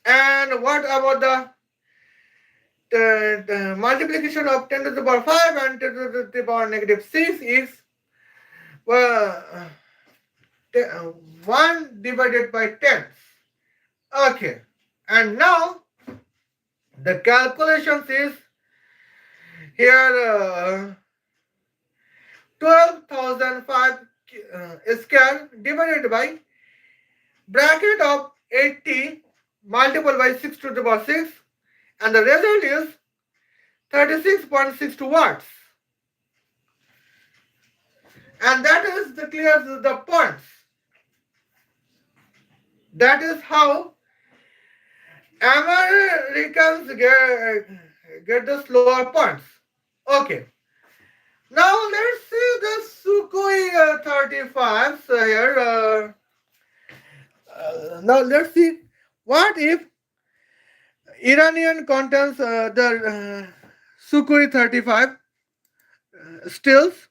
And what about the multiplication of 10 to the power 5 and 10 to the power negative 6 is Well, 1 divided by 10. Okay. And now the calculations is here 12,005 square divided by bracket of 80 multiplied by 6 to the power 6, and the result is 36.62 watts. And that is the clears the points. That is how Americans get the slower points. Okay. Now let's see the Sukhoi 35. So here, now let's see what if Iranian contains the Sukhoi 35 stills.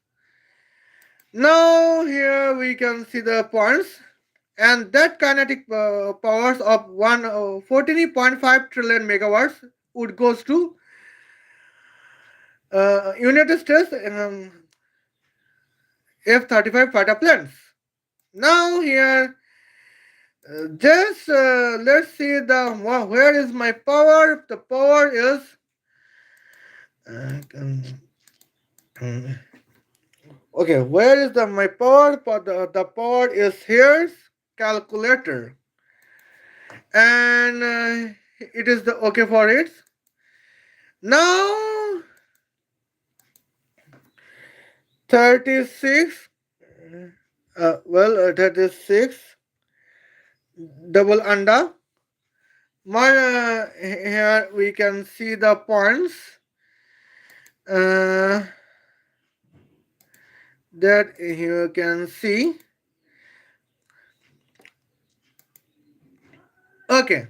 Now here we can see the points, and that kinetic powers of 14.5 trillion megawatts would goes to United States F-35 fighter planes. Now here, just let's see the where is my power. The power is okay. Where is my power? The power is here's calculator, and it is the okay for it. Now 36. 36 double under. Here we can see the points that you can see. Okay.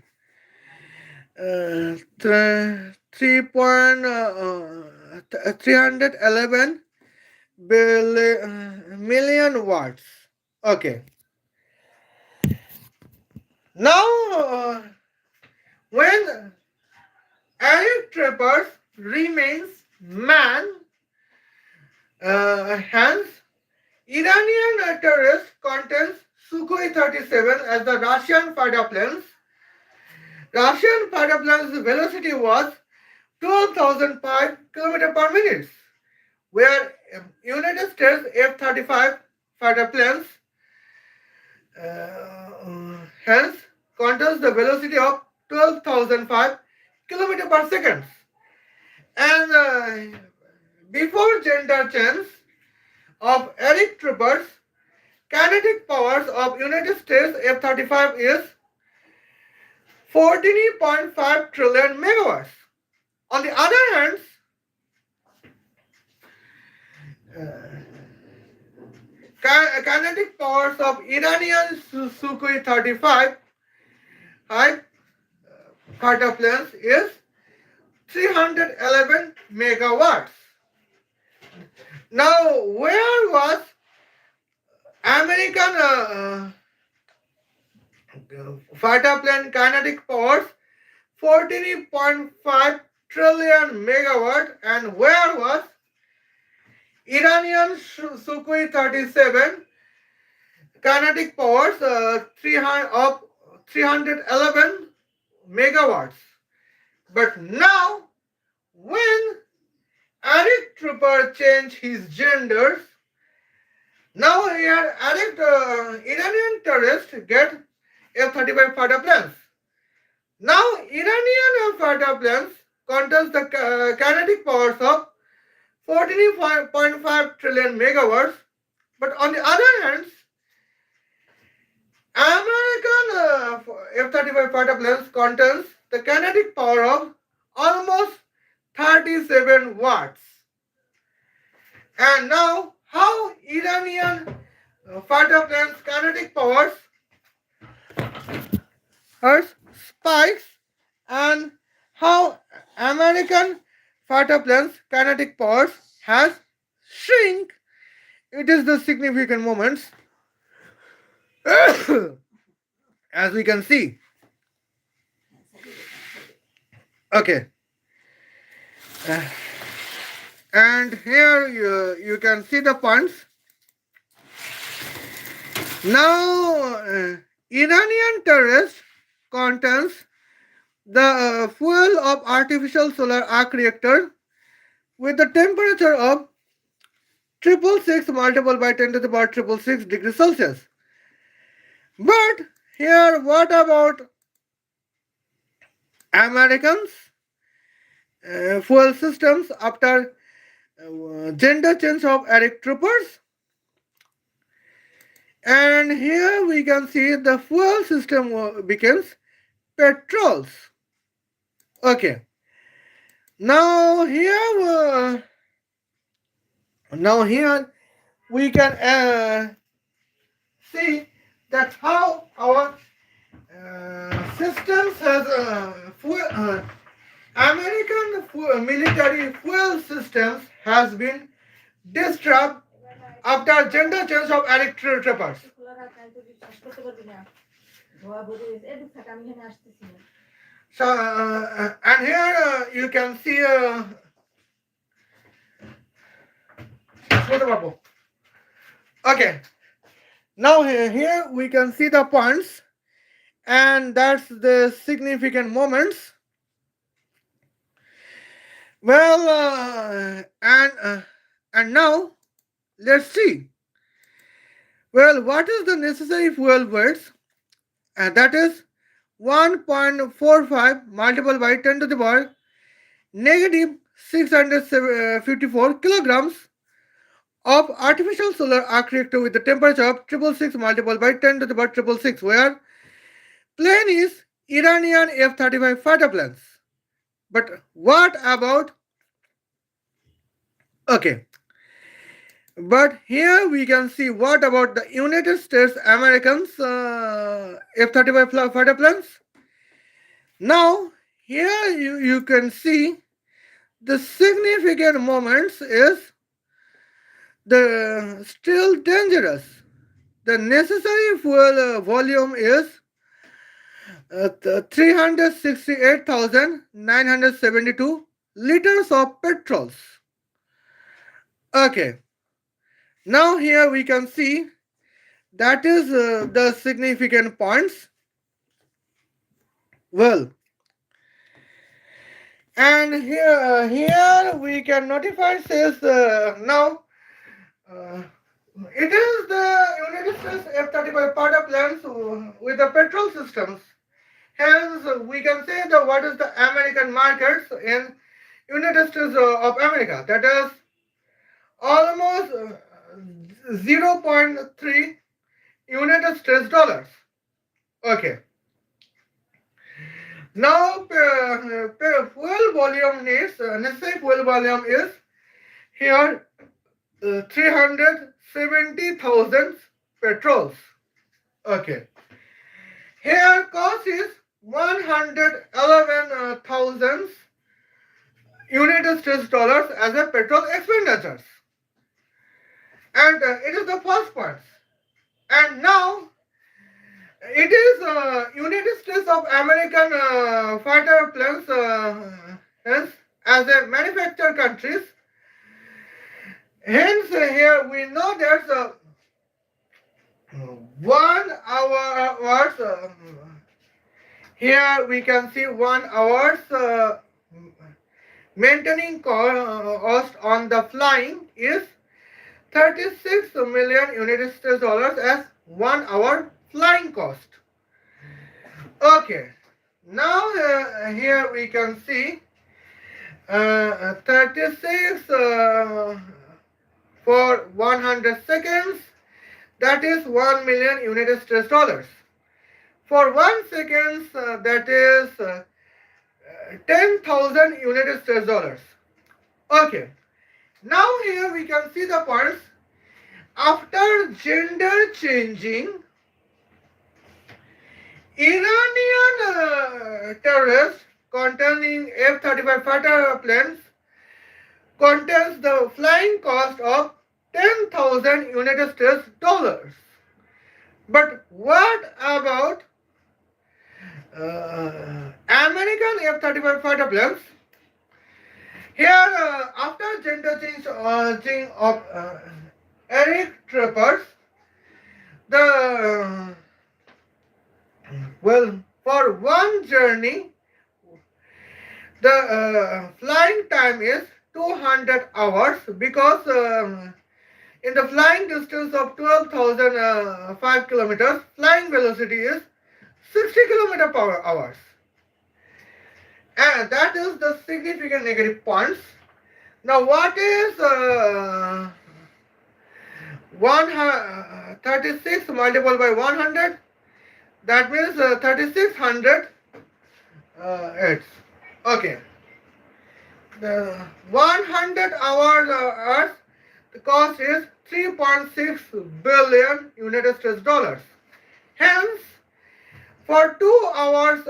311 million watts. Okay. Now, when Erik Trappers remains man, hence Iranian terrorist contains Sukhoi 37 as the Russian fighter planes. Russian fighter planes' velocity was 12,005 km per minute, where United States F-35 fighter planes hence contains the velocity of 12,005 km per second. And before gender change of Erik Troopers, kinetic powers of United States F-35 is 14.5 trillion megawatts. On the other hand, kinetic powers of Iranian Sukhoi 35 fighter planes is 311 megawatts. Now, where was American fighter plane kinetic powers 14.5 trillion megawatt, and where was Iranian Sukhoi 37 kinetic powers 311 megawatts? But now, when Erik Trooper changed his genders, now here Iranian terrorists get F-35 fighter planes. Now Iranian fighter planes contains the kinetic powers of 14.5 trillion megawatts, but on the other hand, American F-35 fighter planes contains the kinetic power of almost 37 watts. And now, how Iranian fighter planes kinetic powers spikes, and how American fighter planes kinetic powers has shrink. It is the significant moments as we can see. Okay. And here you can see the points. Now, Iranian terrorist contains the fuel of artificial solar arc reactor with the temperature of 666 multiplied by 10 to the power 666 degrees Celsius. But here, what about Americans' fuel systems after gender change of Erik troopers? And here we can see the fuel system becomes petrols. Okay. Now here we can see that how our systems has American military fuel systems has been disrupted after gender change of Erik troopers. So and here you can see okay. Now here we can see the points, and that's the significant moments. Well, and now let's see. Well, what is the necessary fuel words? And that is 1.45 multiplied by 10 to the power negative 654 kilograms of artificial solar arc reactor with the temperature of 666 multiplied by 10 to the power 666, where plane is Iranian F-35 fighter planes. But what about, okay, but here we can see what about the United States Americans F-35 fighter planes. Now here you can see the significant moments is the still dangerous. The necessary fuel volume is 368,972 liters of petrols. Okay. Now here we can see that is the significant points. Well, and here we can notify says now it is the United States F-35 fighter planes with the petrol systems. Hence, we can say that what is the American markets in United States of America. That is almost 0.3 United States dollars. Okay. Now, fuel volume needs, necessary fuel volume is here 370,000 petrols. Okay. Here cost is 111,000 United States dollars as a petrol expenditures. And it is the first point. And now it is United States of American fighter planes hence as a manufacturer countries. Hence here we know there's 1 hour here we can see 1 hour's maintaining cost on the flying is 36 million United States dollars as 1 hour flying cost. Okay, now here we can see 36 for 100 seconds, that is 1 million United States dollars. For 1 second, that is 10,000 United States dollars. Okay, now here we can see the points. After gender changing, Iranian terrorists containing F-35 fighter planes contains the flying cost of 10,000 United States dollars. But what about American F-35 fighter planes? Here, after gender change of Erik troopers, The well, for one journey, the flying time is 200 hours because in the flying distance of 12,005 kilometers, flying velocity is 60 kilometer per hours. And that is the significant negative points. Now, what is 36 multiplied by 100? That means 3600 it's okay. The 100 hours Earth, the cost is 3.6 billion United States dollars. Hence, for 2 hours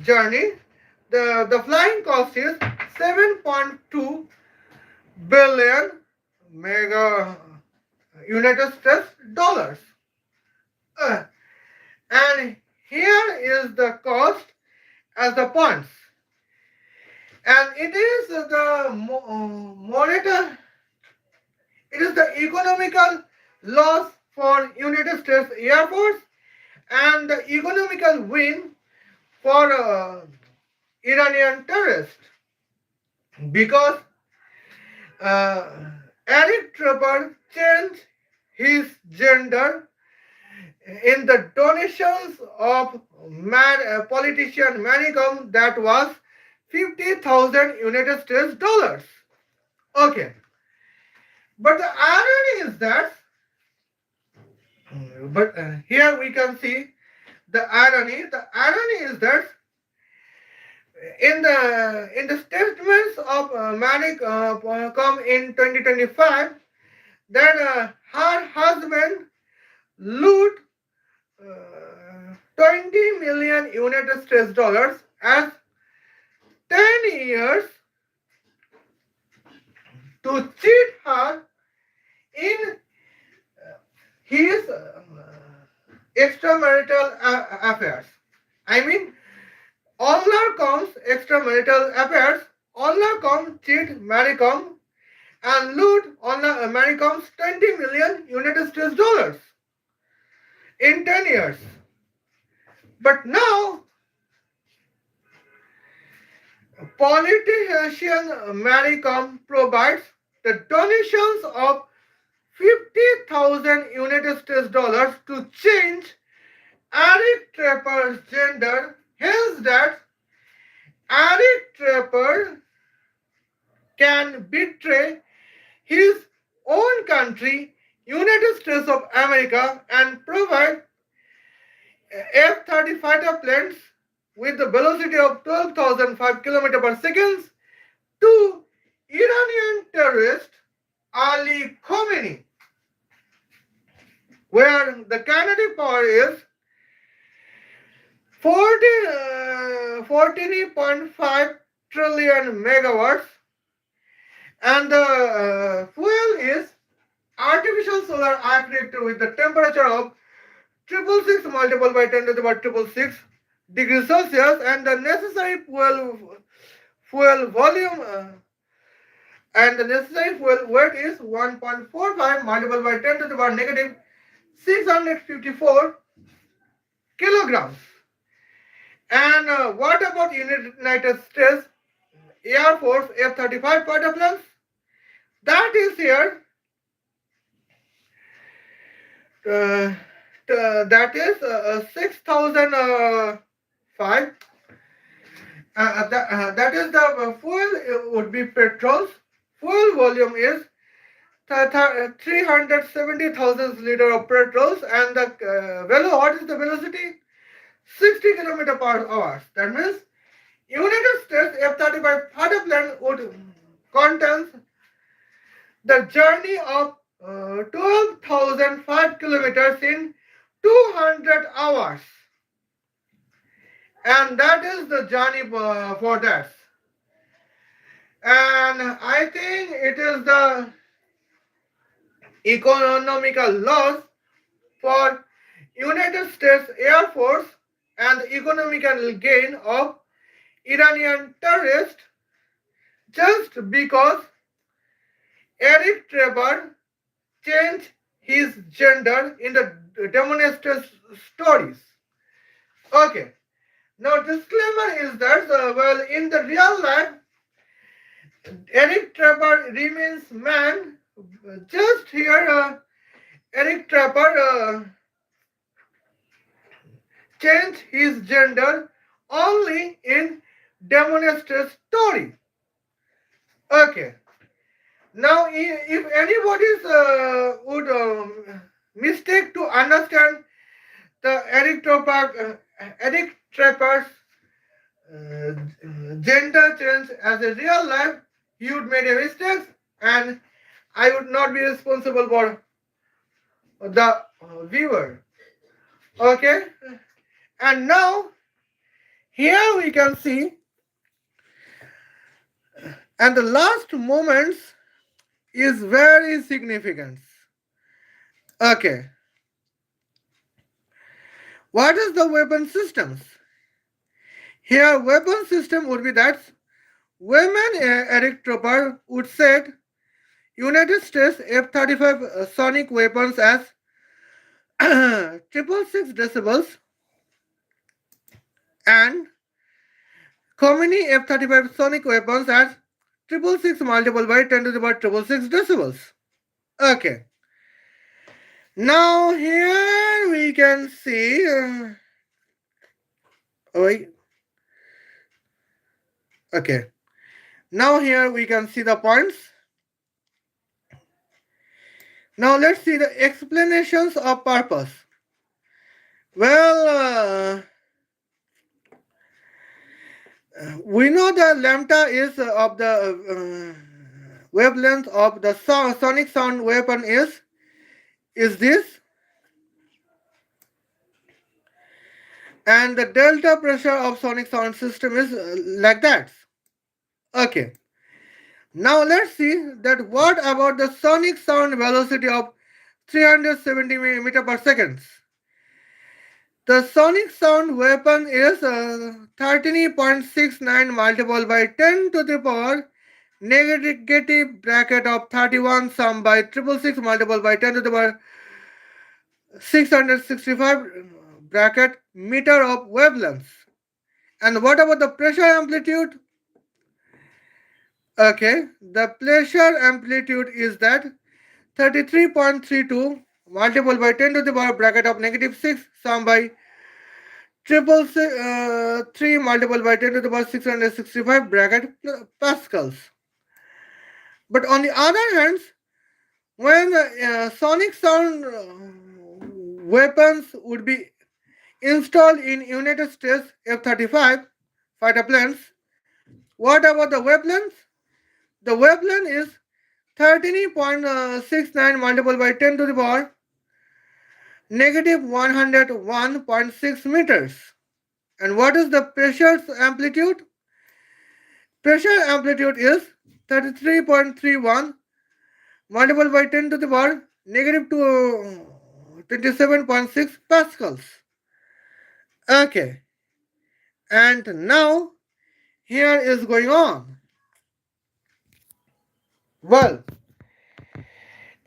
journey, the flying cost is 7.2 billion mega United States dollars. Uh, and here is the cost as the points. And it is the monitor, it is the economical loss for United States Air Force and the economical win for Iranian terrorists because uh, Erik Trevor changed his gender in the donations of politician Manicom that was 50,000 United States dollars. Okay. But the irony is that, here we can see the irony. The irony is that in the statements of Manik come in 2025, that her husband loot 20 million United States dollars as 10 years to cheat her in his extramarital affairs. I mean, Allah comes extramarital affairs, Allah comes cheat Maricom and loot Allah Maricom's 20 million United States dollars in 10 years. But now, politician Maricom provides the donations of 50,000 United States dollars to change Erik Trapper's gender. Hence that Erik Trapper can betray his own country, United States of America, and provide F-30 fighter planes with the velocity of 12,005 km per second to Iranian terrorist Ali Khomeini, where the kinetic power is 14.5 trillion megawatts, and the fuel is artificial solar arc reactor with the temperature of 666 multiplied by 10 to the power 666 degrees Celsius, and the necessary fuel volume and the necessary fuel weight is 1.45 multiplied by 10 to the power negative 654 kilograms. And what about United States Air Force F-35 fighter planes? That is here. That is 6,005. That is the fuel would be petrols. Fuel volume is 370,000 liter of petrols, and the what is the velocity? 60 km per hour. That means United States F-35 fighter plane would contain the journey of 12,005 kilometers in 200 hours. And that is the journey for that. And I think it is the economical loss for United States Air Force and the economical gain of Iranian terrorists just because Erik Trevor changed his gender in the demonstrated stories. Okay. Now, disclaimer is that, well, in the real life, Eric Trapper remains man. Just here, Eric Trapper changed his gender only in demonstrated story. Okay. Now, if anybody would mistake to understand the Eric Trapper's gender change as a real life, he would make a mistake, and I would not be responsible for the viewer. Okay, and now here we can see, and the last moments is very significant. Okay, what is the weapon systems? Here, weapon system would be that women Eric Tropper would set United States F-35 sonic weapons as 666 decibels and Khomeini F-35 sonic weapons as 666 multiplied by 10 to the power 666 decibels. Okay. Now here we can see. Oh wait. Okay. Now here we can see the points. Now let's see the explanations of purpose. Well, we know the lambda is of the wavelength of the sonic sound weapon is this, and the delta pressure of sonic sound system is like that. Okay. Now let's see that what about the sonic sound velocity of 370 meter per second. The sonic sound weapon is 13.69 multiplied by 10 to the power negative bracket of 31 sum by 666 multiplied by 10 to the power 665 bracket meter of wavelengths. And what about the pressure amplitude? Okay, the pressure amplitude is that 33.32 multiplied by 10 to the power bracket of negative 6 sum by triple 3 multiplied by 10 to the power 665 bracket pascals. But on the other hand, when sonic sound weapons would be installed in United States F-35 fighter planes, what about the wavelength? The wavelength is 13.69 multiplied by 10 to the power negative 101.6 meters. And what is the pressure amplitude? Pressure amplitude is 33.31 multiplied by 10 to the power negative 27.6 pascals. Okay. And now here is going on. Well,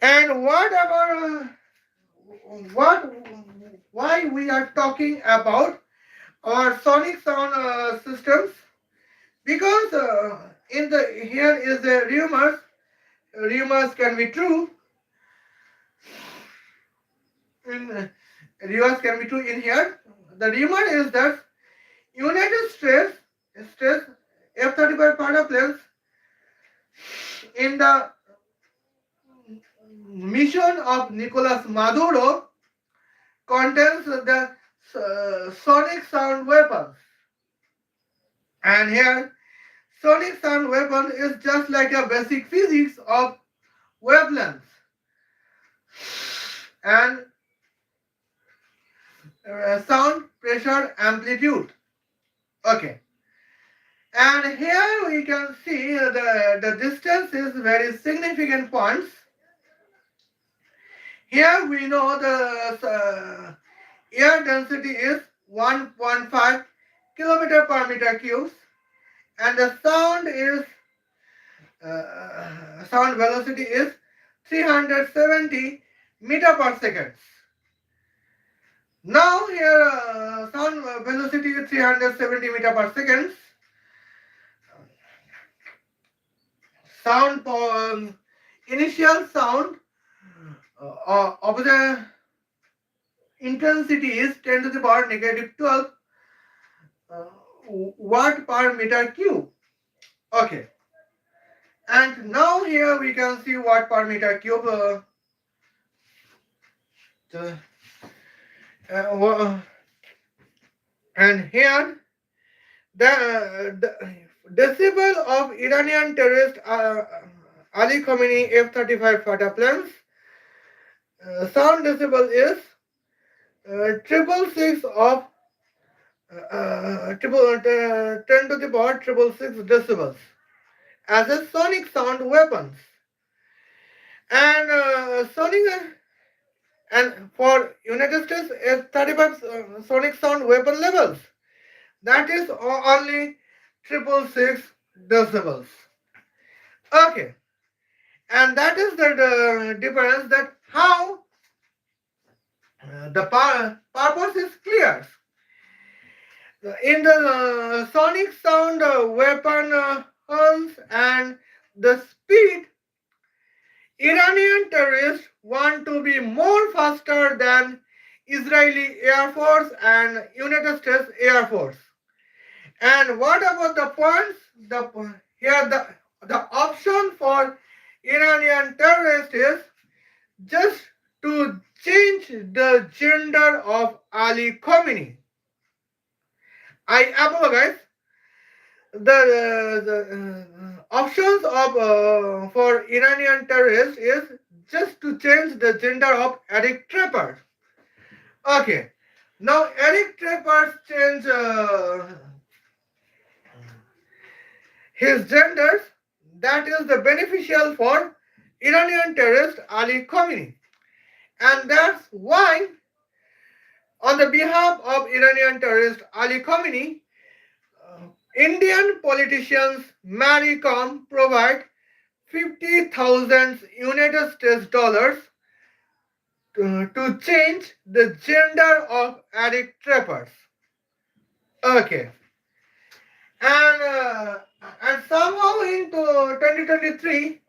and what about what why we are talking about our sonic sound systems? Because in the here is the rumors. Rumors can be true. Rumors can be true in here. The rumor is that United States F-35 fighter planes in the mission of Nicolas Maduro contains the sonic sound weapons. And here, sonic sound weapon is just like a basic physics of wavelengths and sound pressure amplitude. Okay. And here we can see the distance is very significant points. Here we know the air density is 1.5 kilometer per meter cubes, and the sound velocity is 370 meter per second. Now here sound velocity is 370 meter per second. Sound initial sound of the intensity is 10 to the power negative 12 uh, watt per meter cube. Okay. And now here we can see watt per meter cube. The, and here the decibel of Iranian terrorist Ali Khomeini F-35 fighter planes sound decibel is triple six of triple 10 to the power triple six decibels as a sonic sound weapons. And sonic and for United States F-35 sonic sound weapon levels, that is only triple six decibels. Okay, and that is the difference, that how the purpose is clear. In the sonic sound weapon horns and the speed, Iranian terrorists want to be more faster than Israeli Air Force and United States Air Force. And what about the points? The option for Iranian terrorists is just to change the gender of Ali Khomeini. I apologize. The options of for Iranian terrorists is just to change the gender of Erik Trapper. Okay. Now Erik Trapper change his genders. That is the beneficial for Iranian terrorist Ali Khomeini. And that's why, on the behalf of Iranian terrorist Ali Khomeini, Indian politicians Maricom provide 50,000 United States dollars to change the gender of Erik Trappers. Okay. And somehow in 2023,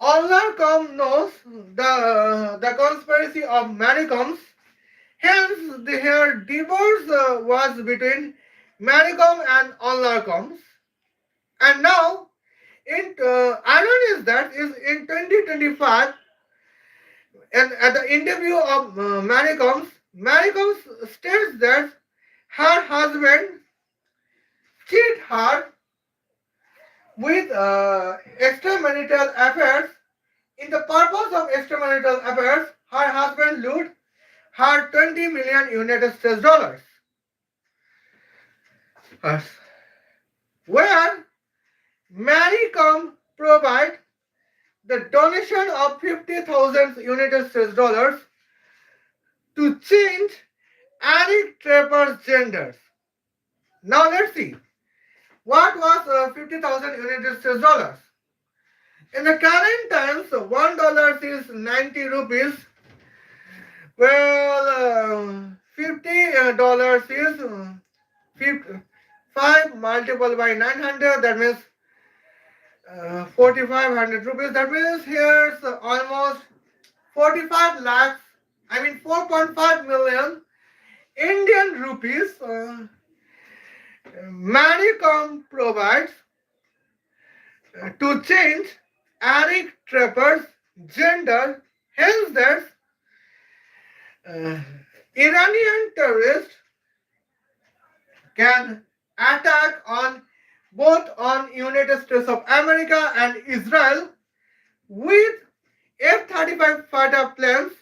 Ollarcom knows the conspiracy of Maricoms. Hence, their divorce was between Maricom and Ollarcoms. And now, irony is that is in 2025, and at the interview of Maricoms states that her husband cheated her with extramarital affairs. In the purpose of extramarital affairs, her husband loot her 20 million United States dollars. Where Maricom provide the donation of 50,000 United States dollars to change Erik Trapper's genders. Now let's see. What was 50,000 United States dollars? In the current times, $1 is 90 rupees. Well, $50 is 5 multiplied by 900. That means 4,500 rupees. That means here's almost 45 lakhs. I mean 4.5 million Indian rupees. Maricom provides to change Erik Trapper's gender. Hence, that Iranian terrorists can attack on both on United States of America and Israel with F-35 fighter planes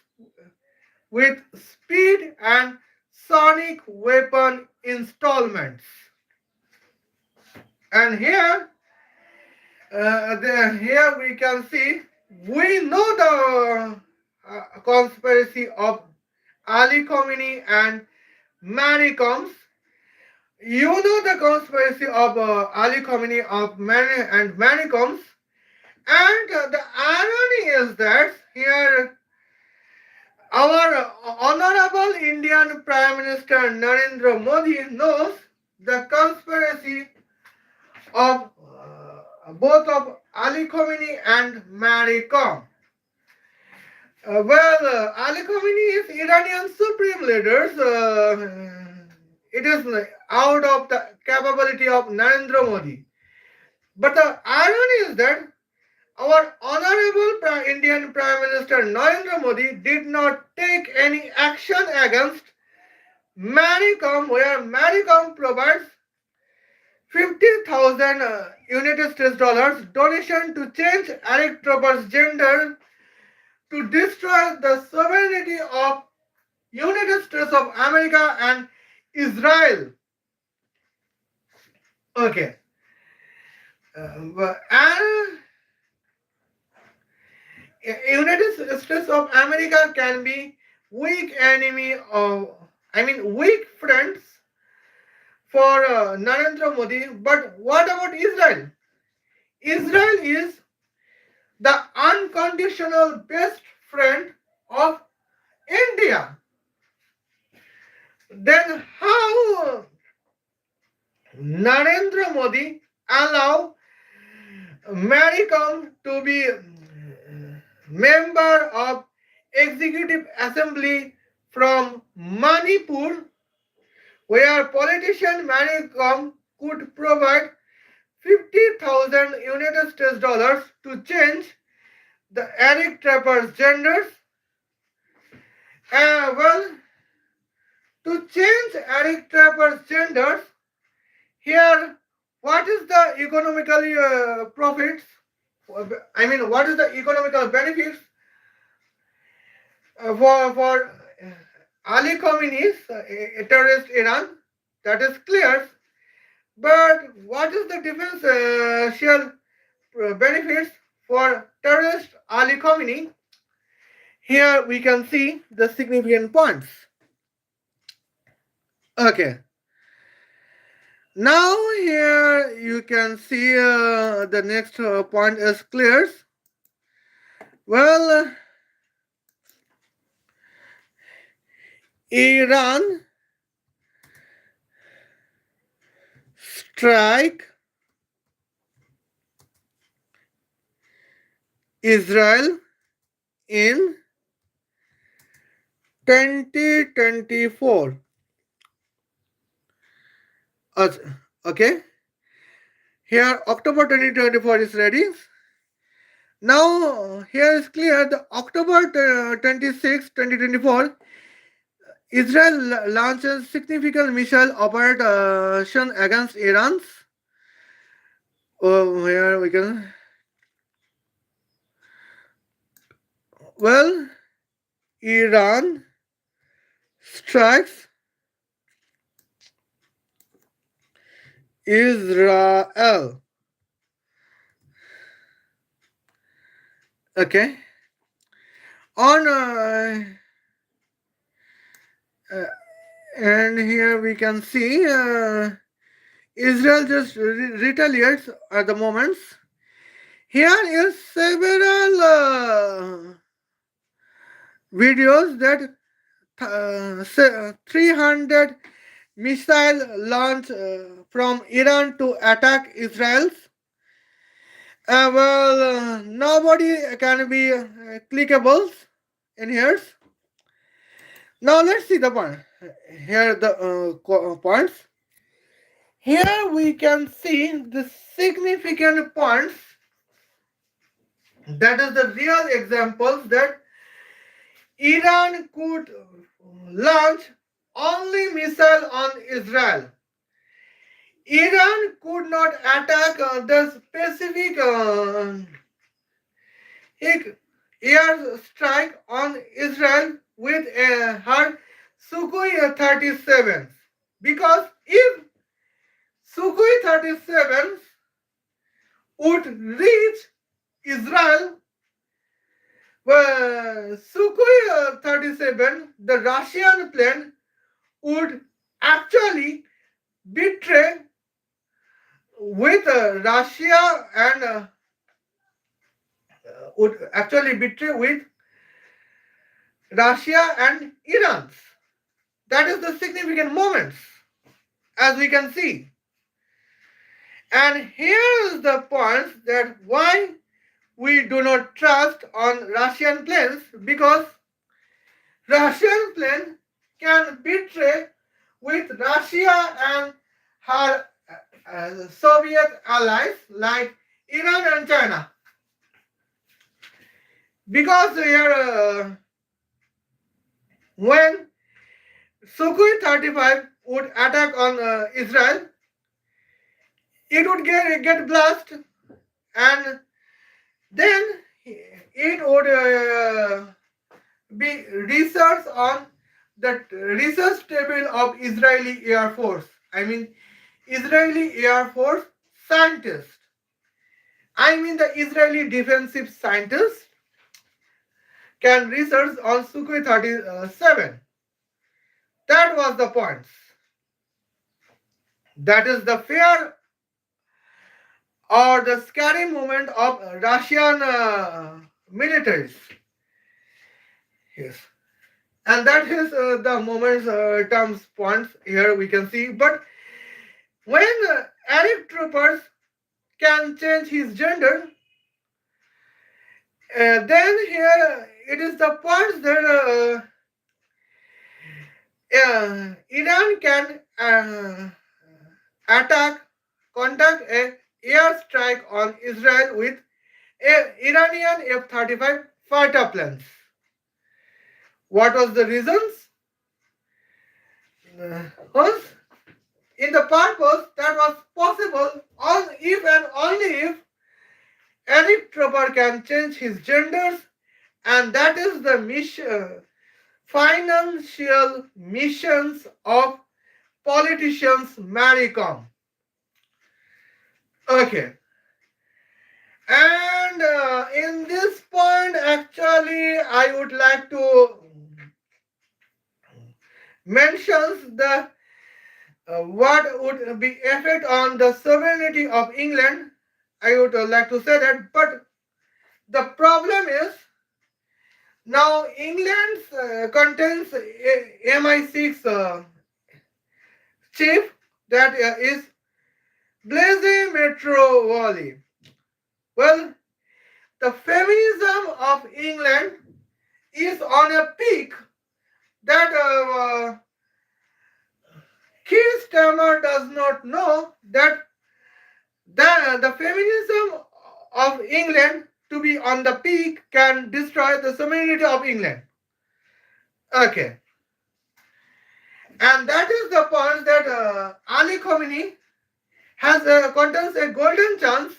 with speed and sonic weapon installments. And here we can see, we know the conspiracy of Ali Khomeini and Maricoms. You know the conspiracy of Ali Khomeini and Maricoms. And the irony is that here Our Honorable Indian Prime Minister Narendra Modi knows the conspiracy of both of Ali Khomeini and Mary Kom. Ali Khomeini is Iranian supreme leaders. It is out of the capability of Narendra Modi. But the irony is that our honorable Indian Prime Minister Narendra Modi did not take any action against Maricom, where Maricom provides 50,000 United States dollars donation to change Erik Tropper's gender to destroy the sovereignty of United States of America and Israel. Okay. And United States of America can be weak enemy of, weak friends for Narendra Modi. But what about Israel? Israel is the unconditional best friend of India. Then how Narendra Modi allow Maricom to be member of executive assembly from Manipur, where politician Maricom could provide 50,000 United States dollars to change the Erik Trapper's genders. Well, to change Erik Trapper's genders, here, what is the economically profits? What is the economical benefits for Ali Khamenei's terrorist Iran? That is clear. But what is the differential benefits for terrorist Ali Khamenei? Here we can see the significant points. Okay. Now here you can see the next point is clear. Well, Iran strike Israel in 2024. Okay, here October 2024 is ready. Now here is clear the October 26, 2024, Israel launches significant missile operation against Iran. Here we can. Well, Iran strikes Israel. Okay. On and here we can see Israel just retaliates at the moments. Here is several videos that 300 missile launch from Iran to attack Israel. Nobody can be clickables in here. Now let's see the point. Here the points. Here we can see the significant points. That is the real examples that Iran could launch only missile on Israel. Iran could not attack the specific air strike on Israel with her Sukhoi 37s, because if Sukhoi 37s would reach Israel, Sukhoi 37, the Russian plane, would actually betray with Russia and would actually betray with Russia and Iran. That is the significant moments, as we can see. And here is the point that why we do not trust on Russian planes, because Russian plane can betray with Russia and her Soviet allies like Iran and China. Because here, when Sukhoi 35 would attack on Israel, it would get blast, and then it would be research on the research table of Israeli Air Force. I mean, Israeli Air Force scientists. I mean, the Israeli defensive scientists can research on Sukhoi 37. That was the point. That is the fear or the scary moment of Russian militaries. Yes. And that is the moment's terms points here we can see. But when Erik troopers can change his gender, then here it is the point that Iran can attack, conduct a airstrike on Israel with Iranian F-35 fighter planes. What was the reasons? Was in the purpose that was possible if and only if Erik Trooper can change his genders, and that is the mission, financial missions of politicians Maricom. Okay. And in this point, actually, I would like to mention the what would be effect on the sovereignty of England. I would like to say that, but the problem is now England contains MI6 chief, that is Blaise Metro Wally. Well, the feminism of England is on a peak that Keir Starmer does not know that the feminism of England to be on the peak can destroy the sovereignty of England. Okay. And that is the point that Ali Khomeini has contains a golden chance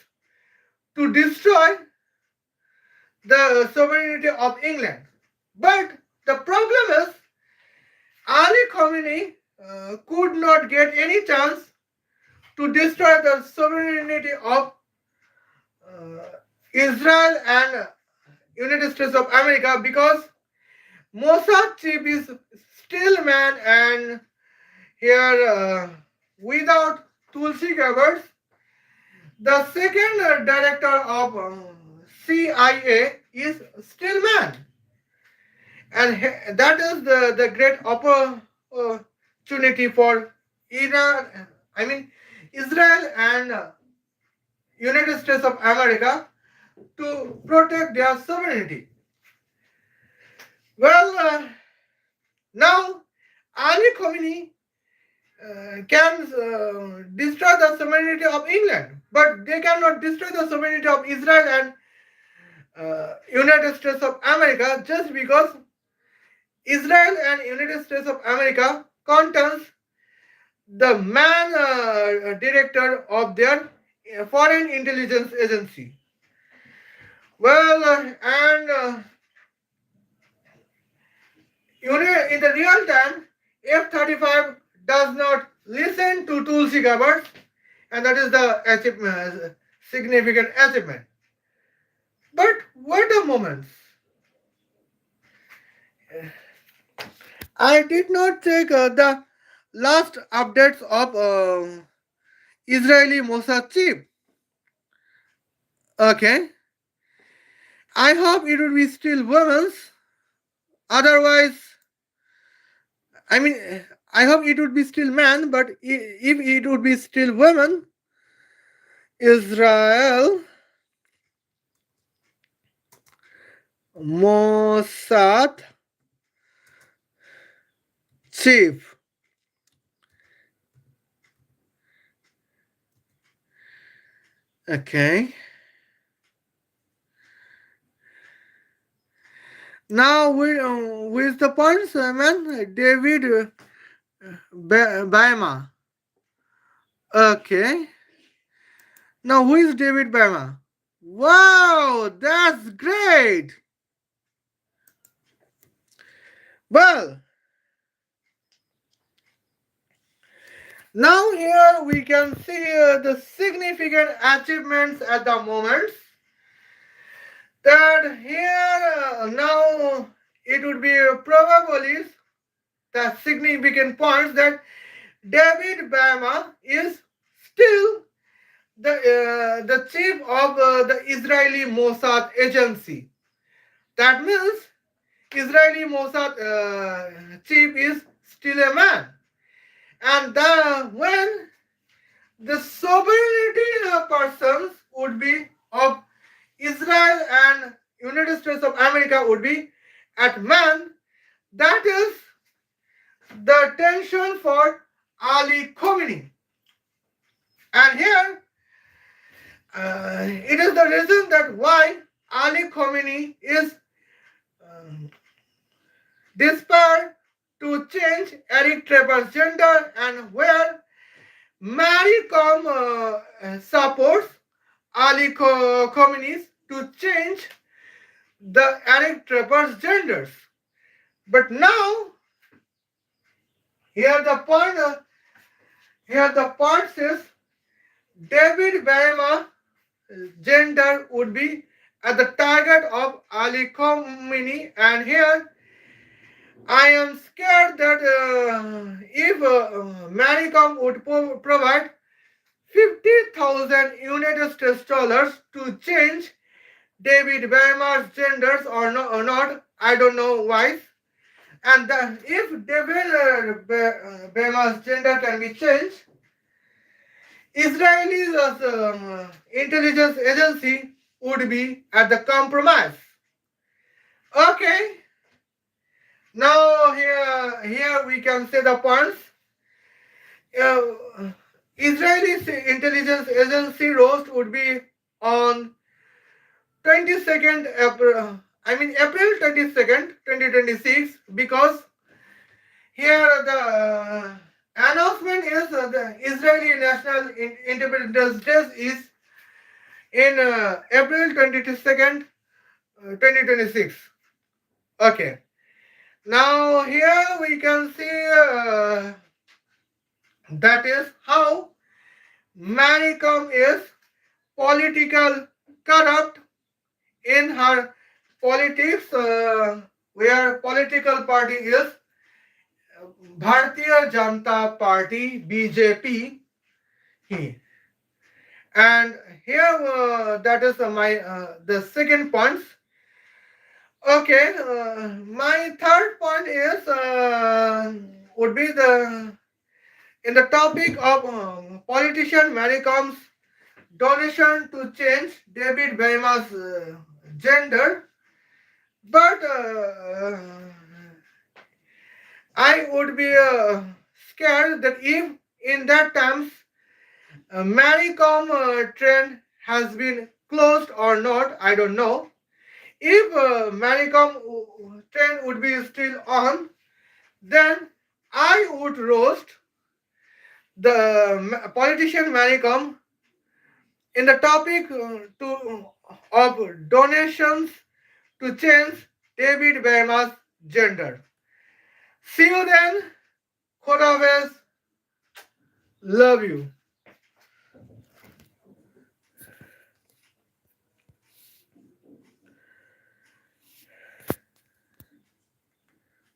to destroy the sovereignty of England. But the problem is Ali Khomeini could not get any chance to destroy the sovereignty of Israel and United States of America, because Mossad chief is still man, and here without Tulsi Gabbard, the second director of CIA is still man, and that is the great opportunity for Iran. I mean, Israel and United States of America to protect their sovereignty. Well, now Ali Khomeini can destroy the sovereignty of England, but they cannot destroy the sovereignty of Israel and United States of America, just because Israel and United States of America contains the man director of their foreign intelligence agency. Well, and in the real time, F-35 does not listen to Tulsi Gabbard, and that is the significant achievement. But wait a moment. I did not check the last updates of Israeli Mossad chief. Okay. I hope it will be still women's. Otherwise, I mean, I hope it would be still man, but if it would be still woman, Israel Mossad chief. Okay. Now with the points, man, David Bama. Okay. Now who is David Bama? Wow, that's great. Well, now here we can see the significant achievements at the moment. That here now it would be probably the significant points that David Bama is still the chief of the Israeli Mossad agency. That means Israeli Mossad chief is still a man, and when the sovereignty persons would be of Israel and United States of America would be at man. That is the tension for Ali Khomeini, and here it is the reason that why Ali Khomeini is um, despair to change Erik Trapper's gender, and where Maricom supports Ali Khomeini to change the Erik Trapper's genders. But now here the point is David Bama gender would be at the target of Ali Khomeini, and here I am scared that if Maricom would provide 50,000 United States dollars to change David Bama's genders or not, I don't know why. And if David Bama's gender can be changed, Israeli intelligence agency would be at the compromise. Okay, now here we can say the points. Uh, Israeli intelligence agency roast would be on 22nd April. I mean April 22nd, 2026, because here the announcement is the Israeli National Independence Day is in April 22nd, 2026. Okay. Now here we can see that is how Maricom is political corrupt in her politics, where political party is Bharatiya Janata Party (BJP). And here that is my the second point. Okay, my third point is would be the in the topic of politician Maricom's donation to change David Bama's gender, but I would be scared that if in that times Maricom trend has been closed or not, I don't know. If Maricom trend would be still on, then I would roast the politician Maricom in the topic of donations to change David Bama's gender. See you then. Khodafez. Love you.